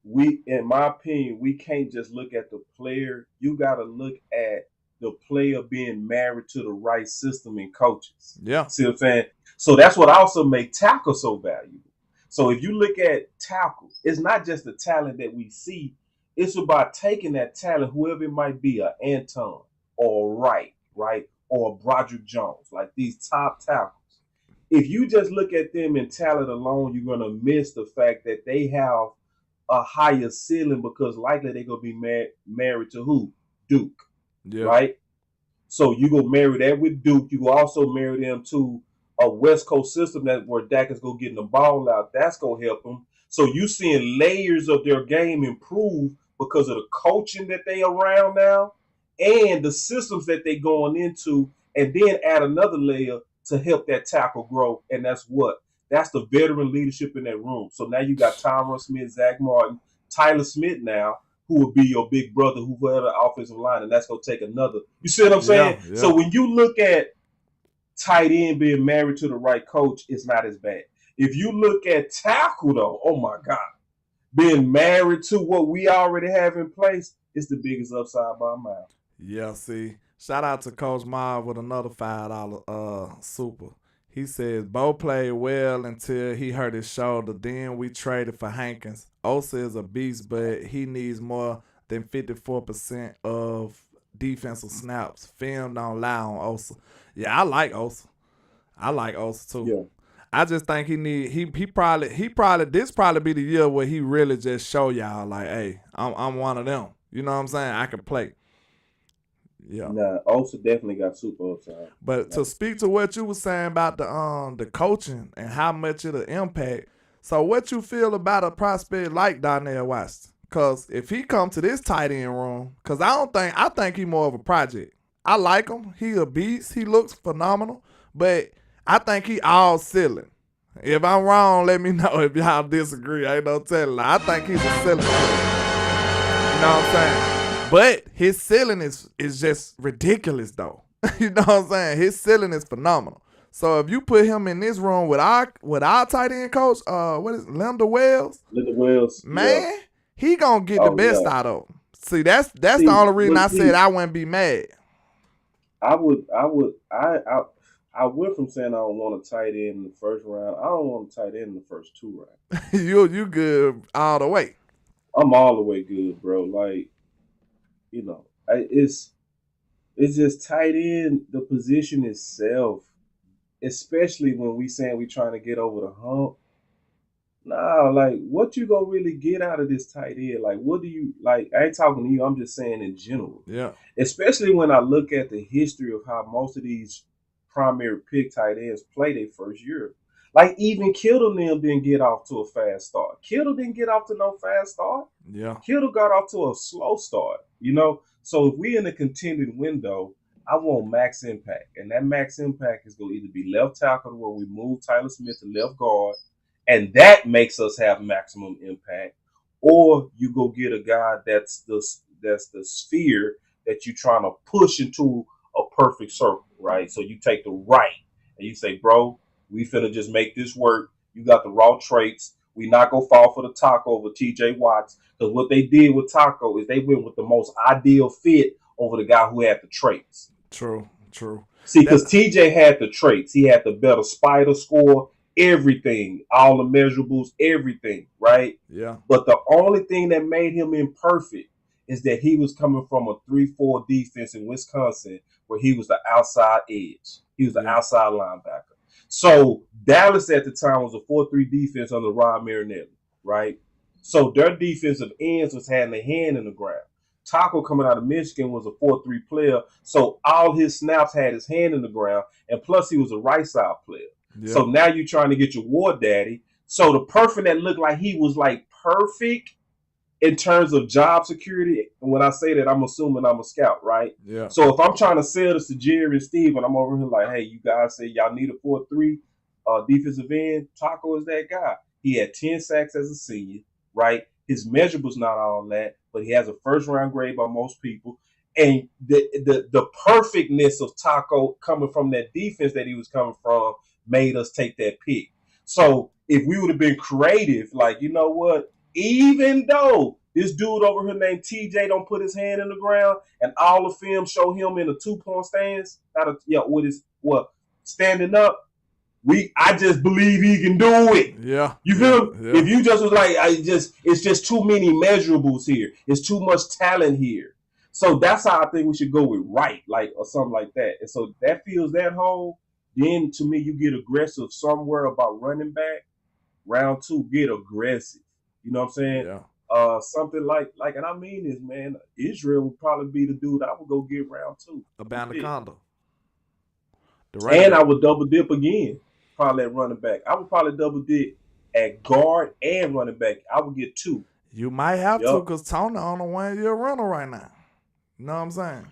In my opinion, we can't just look at the player. You got to look at the player being married to the right system and coaches. Yeah. See what I'm saying? So that's what also makes tackle so valuable. So if you look at tackle, it's not just the talent that we see. It's about taking that talent, whoever it might be, a Anton or Wright, right? Or a Broderick Jones, like these top tackles. If you just look at them in talent alone, you're going to miss the fact that they have a higher ceiling because likely they're going to be married to who? Duke, right? So you go marry that with Duke. You go also marry them to a West Coast system where Dak is going to get the ball out. That's going to help them. So you seeing layers of their game improve because of the coaching that they around now and the systems that they going into, and then add another layer to help that tackle grow. And that's the veteran leadership in that room. So now you got Tyron Smith, Zach Martin, Tyler Smith now, who will be your big brother who had an offensive line, and that's going to take another. You see what I'm saying? Yeah. So when you look at tight end being married to the right coach, it's not as bad. If you look at tackle, though, oh my God, being married to what we already have in place, it's the biggest upside by a mile. Yeah, see. Shout out to Coach Marv with another $5 super. He says, Bo played well until he hurt his shoulder. Then we traded for Hankins. Osa is a beast, but he needs more than 54% of defensive snaps. Film don't lie on Osa. Yeah, I like Osa. I like Osa too. Yeah. I just think he probably this probably be the year where he really just show y'all like, hey, I'm one of them. You know what I'm saying? I can play. Yeah. Nah, Osa definitely got super upside. But to speak to what you were saying about the coaching and how much it'll impact, so what you feel about a prospect like Darnell Washington? Because if he come to this tight end room, because I think he more of a project. I like him. He a beast. He looks phenomenal. But I think he all ceiling. If I'm wrong, let me know if y'all disagree. I ain't no telling. I think he's a ceiling. You know what I'm saying? But his ceiling is just ridiculous, though. You know what I'm saying? His ceiling is phenomenal. So if you put him in this room with our tight end coach, Linda Wells? Linda Wells. Man, he gonna get the best out of him. See, that's the only reason I said I wouldn't be mad. I went from saying I don't want a tight end in the first round. I don't want a tight end in the first 2 rounds. You good all the way. I'm all the way good, bro. Like, you know, it's just tight end, the position itself, especially when we saying we trying to get over the hump. Nah, like, what you gonna really get out of this tight end? Like, what do you, like, I ain't talking to you, I'm just saying in general. Yeah. Especially when I look at the history of how most of these primary pick tight ends play their first year. Like, even Kittle and them didn't get off to a fast start. Kittle didn't get off to no fast start. Yeah. Kittle got off to a slow start, you know? So if we in a contended window, I want max impact. And that max impact is going to either be left tackle where we move Tyler Smith to left guard, and that makes us have maximum impact, or you go get a guy that's the sphere that you're trying to push into a perfect circle, right? So you take the right and you say, bro, we finna just make this work. You got the raw traits. We not gonna fall for the taco over TJ Watts. Because what they did with Taco is they went with the most ideal fit over the guy who had the traits. True. See, because TJ had the traits. He had the better spider score, everything, all the measurables, everything, right? Yeah. But the only thing that made him imperfect is that he was coming from a 3-4 defense in Wisconsin where he was the outside edge. He was the outside linebacker. So Dallas at the time was a 4-3 defense under Rod Marinelli, right? So their defensive ends was having a hand in the ground. Taco coming out of Michigan was a 4-3 player, so all his snaps had his hand in the ground, and plus he was a right side player. Yeah. So now you're trying to get your war daddy. So the person that looked like he was like perfect in terms of job security, and when I say that, I'm assuming I'm a scout, right? Yeah. So if I'm trying to sell this to Jerry and Steve, and I'm over here like, hey, you guys say y'all need a 4-3 defensive end, Taco is that guy. He had 10 sacks as a senior, right? His measurables not all that, but he has a first-round grade by most people. And the perfectness of Taco coming from that defense that he was coming from made us take that pick. So if we would have been creative, like, you know what, even though this dude over here named TJ don't put his hand in the ground and all the film show him in a 2-point stance, with his standing up, I just believe he can do it. Yeah. You feel me? Yeah. If you just was like, it's just too many measurables here. It's too much talent here. So that's how I think we should go with right, like, or something like that. And so that fills that hole. Then to me, you get aggressive somewhere about running back. Round 2, get aggressive. You know what I'm saying? Yeah. Something like, and I mean this, man. Israel would probably be the dude I would go get round 2. Abandoconda. And I would double dip again. Probably at running back. I would probably double dip at guard and running back. I would get 2. You might have to, because Tony on the 1-year runner right now. You know what I'm saying?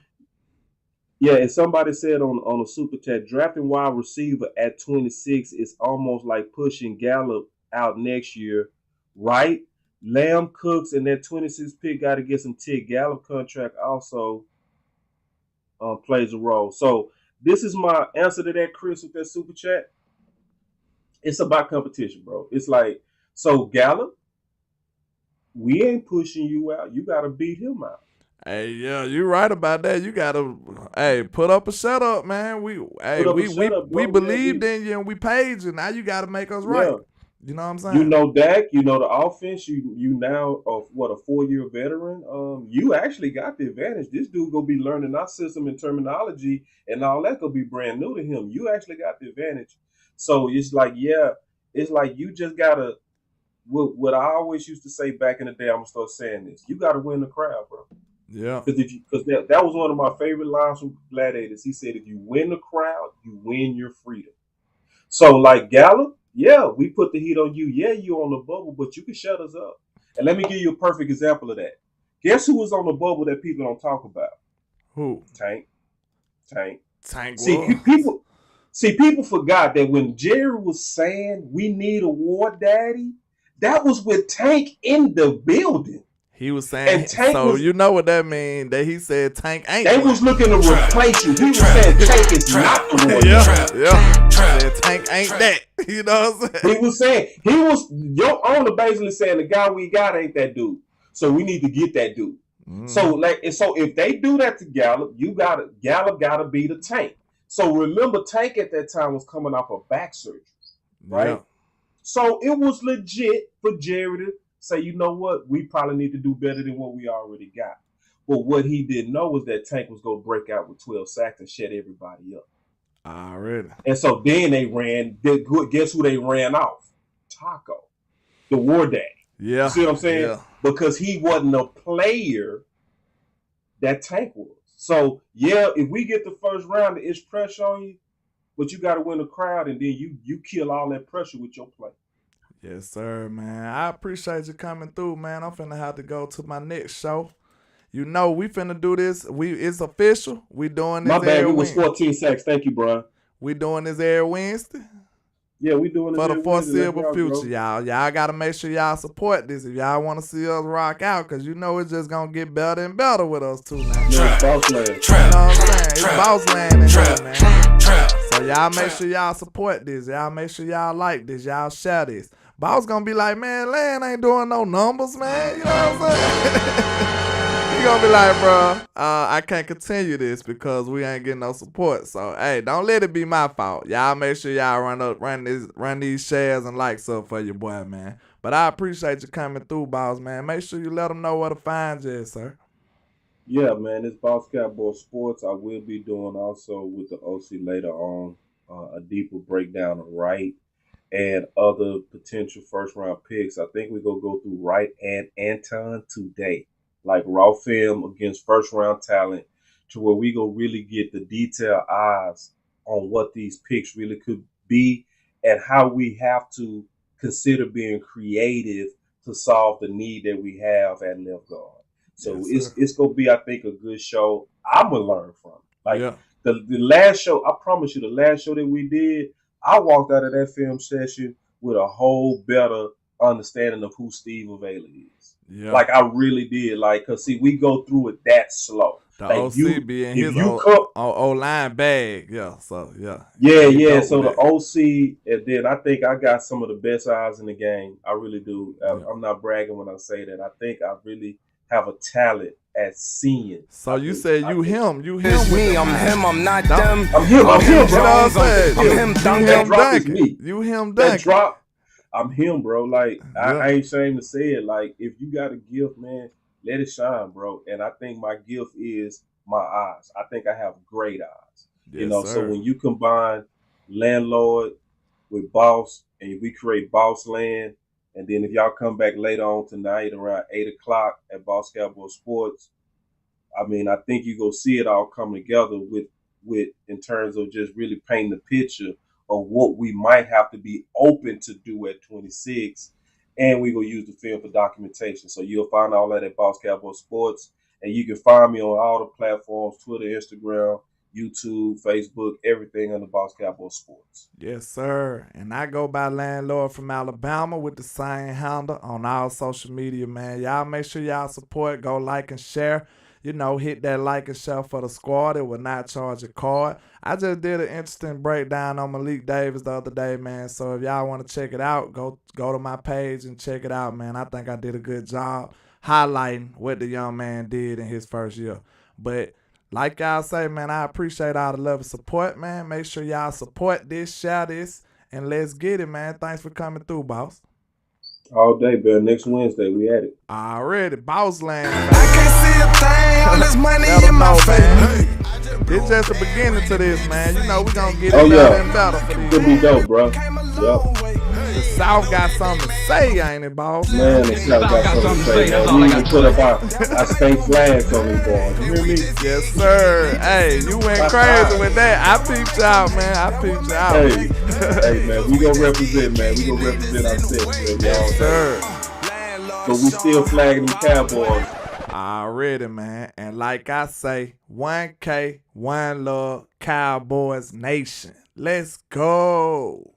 Yeah, and somebody said on a super chat, drafting wide receiver at 26 is almost like pushing Gallup out next year, right? Lamb, Cooks, and that 26 pick got to get some tick. Gallup contract also plays a role. So this is my answer to that, Chris, with that super chat. It's about competition, bro. It's like, so Gallup, we ain't pushing you out. You got to beat him out. Hey, yeah, you're right about that. You got to, put up a setup, man. We believed in you and we paid you. Now you got to make us right. Yeah. You know what I'm saying? You know Dak, you know the offense. You now a 4-year veteran. You actually got the advantage. This dude gonna be learning our system and terminology and all that gonna be brand new to him. You actually got the advantage. So it's like, you just gotta. What I always used to say back in the day, I'm gonna start saying this. You gotta win the crowd, bro. Yeah. Because that was one of my favorite lines from Gladiators. He said, if you win the crowd, you win your freedom. So like Gallup. Yeah, we put the heat on you. Yeah, you on the bubble, but you can shut us up. And let me give you a perfect example of that. Guess who was on the bubble that people don't talk about? Who? Tank. See, people forgot that when Jerry was saying we need a war daddy, that was with Tank in the building. He was saying, you know what that means, that he said Tank ain't. They was looking to replace you. He was saying Tank is not the one. Yeah. Said Tank ain't that. You know what I'm saying? He was your owner basically saying the guy we got ain't that dude. So we need to get that dude. So if they do that to Gallup, Gallup gotta be the Tank. So remember, Tank at that time was coming off of back surgery, right? Yeah. So it was legit for Jerry to say, you know what, we probably need to do better than what we already got. But what he didn't know was that Tank was going to break out with 12 sacks and shut everybody up. Already. And so then they ran, guess who they ran off? Taco, the war daddy. Yeah. You see what I'm saying? Yeah. Because he wasn't a player that Tank was. So, yeah, if we get the first round, it's pressure on you, but you got to win the crowd, and then you kill all that pressure with your play. Yes, sir, man. I appreciate you coming through, man. I'm finna have to go to my next show. You know, we finna do this. It's official. We doing this. My bad, it was 14 sacks. Thank you, bro. We doing this every Wednesday. Yeah, we doing it for the every Wednesday. Let's foreseeable rock, future, bro. y'all. Y'all gotta make sure y'all support this if y'all want to see us rock out, cause you know it's just gonna get better and better with us too now. Man, it's Boss Land. You know what I'm saying? It's Boss Land in here, man. So y'all make sure y'all support this. Y'all make sure y'all like this. Y'all share this. Boss gonna be like, man, Land ain't doing no numbers, man. You know what I'm saying? He gonna be like, bro, I can't continue this because we ain't getting no support. So hey, don't let it be my fault. Y'all make sure y'all run these shares and likes up for your boy, man. But I appreciate you coming through, Boss, man. Make sure you let them know where to find you, sir. Yeah, man, it's Boss Cowboy Sports. I will be doing also with the OC later on a deeper breakdown of Wright and other potential first round picks. I think we're going to go through Wright and Anton today, like raw film against first round talent, to where we going to really get the detailed eyes on what these picks really could be and how we have to consider being creative to solve the need that we have at left guard. So Yes, it's gonna be, I think, a good show. I'm gonna learn from it. Like Yeah. the last show, I promise you, the last show that we did, I walked out of that film session with a whole better understanding of who Steve Avila is. Yeah. Like I really did. Like, cause see, we go through it that slow. The Like OC be in his O-line bag. Yeah, so yeah. Yeah. So the OC, and then I think I got some of the best eyes in the game. I really do. I'm not bragging when I say that. I think I really have a talent at seeing. So you say you him. It's me, I'm him, I'm not them. I'm him, You know what I'm bro. saying? I'm him, That drop is Duncan. me. You him That Duncan. drop, I'm him, bro. Like Yeah. I ain't ashamed to say it. Like if you got a gift, man, let it shine, bro. And I think my gift is my eyes. I think I have great eyes. Yes, So sir. when you combine Landlord with Boss and we create Boss Land, and then if y'all come back later on tonight around 8 o'clock at Boss Cowboy Sports, I mean, I think you go see it all come together with in terms of just really painting the picture of what we might have to be open to do at 26, and we gonna use the film for documentation. So you'll find all that at Boss Cowboy Sports, and you can find me on all the platforms: Twitter, Instagram, YouTube, Facebook, everything under Boss Cowboy Sports. Yes, sir. And I go by Landlord from Alabama with the same handle on all social media, man. Y'all make sure y'all support. Go like and share. You know, hit that like and share for the squad. It will not charge a card. I just did an interesting breakdown on Malik Davis the other day, man. So if y'all want to check it out, go to my page and check it out, man. I think I did a good job highlighting what the young man did in his first year. But like y'all say, man, I appreciate all the love and support, man. Make sure y'all support this, share this, and let's get it, man. Thanks for coming through, Boss. All day, man. Next Wednesday, we at it. Already, Boss Land. I can't see a thing, all this money Let 'em in my know, face. man. It's just the beginning to this, man. You know we gonna get it Oh, better yeah. and better for these. Could be dope, bro. Yep. The South got something to say, ain't it, Boss? Man, the South got something to say, man. We need to put up our state flags on these boys. You hear me? Yes, sir. Hey, you went crazy with that. I peeped you out, man. I peeped you out. Hey, man, we gonna represent, man. We gonna represent ourselves, man. Yes, sir. But we still flagging the Cowboys. Already, man. And like I say, 1K, 1 love, Cowboys Nation. Let's go.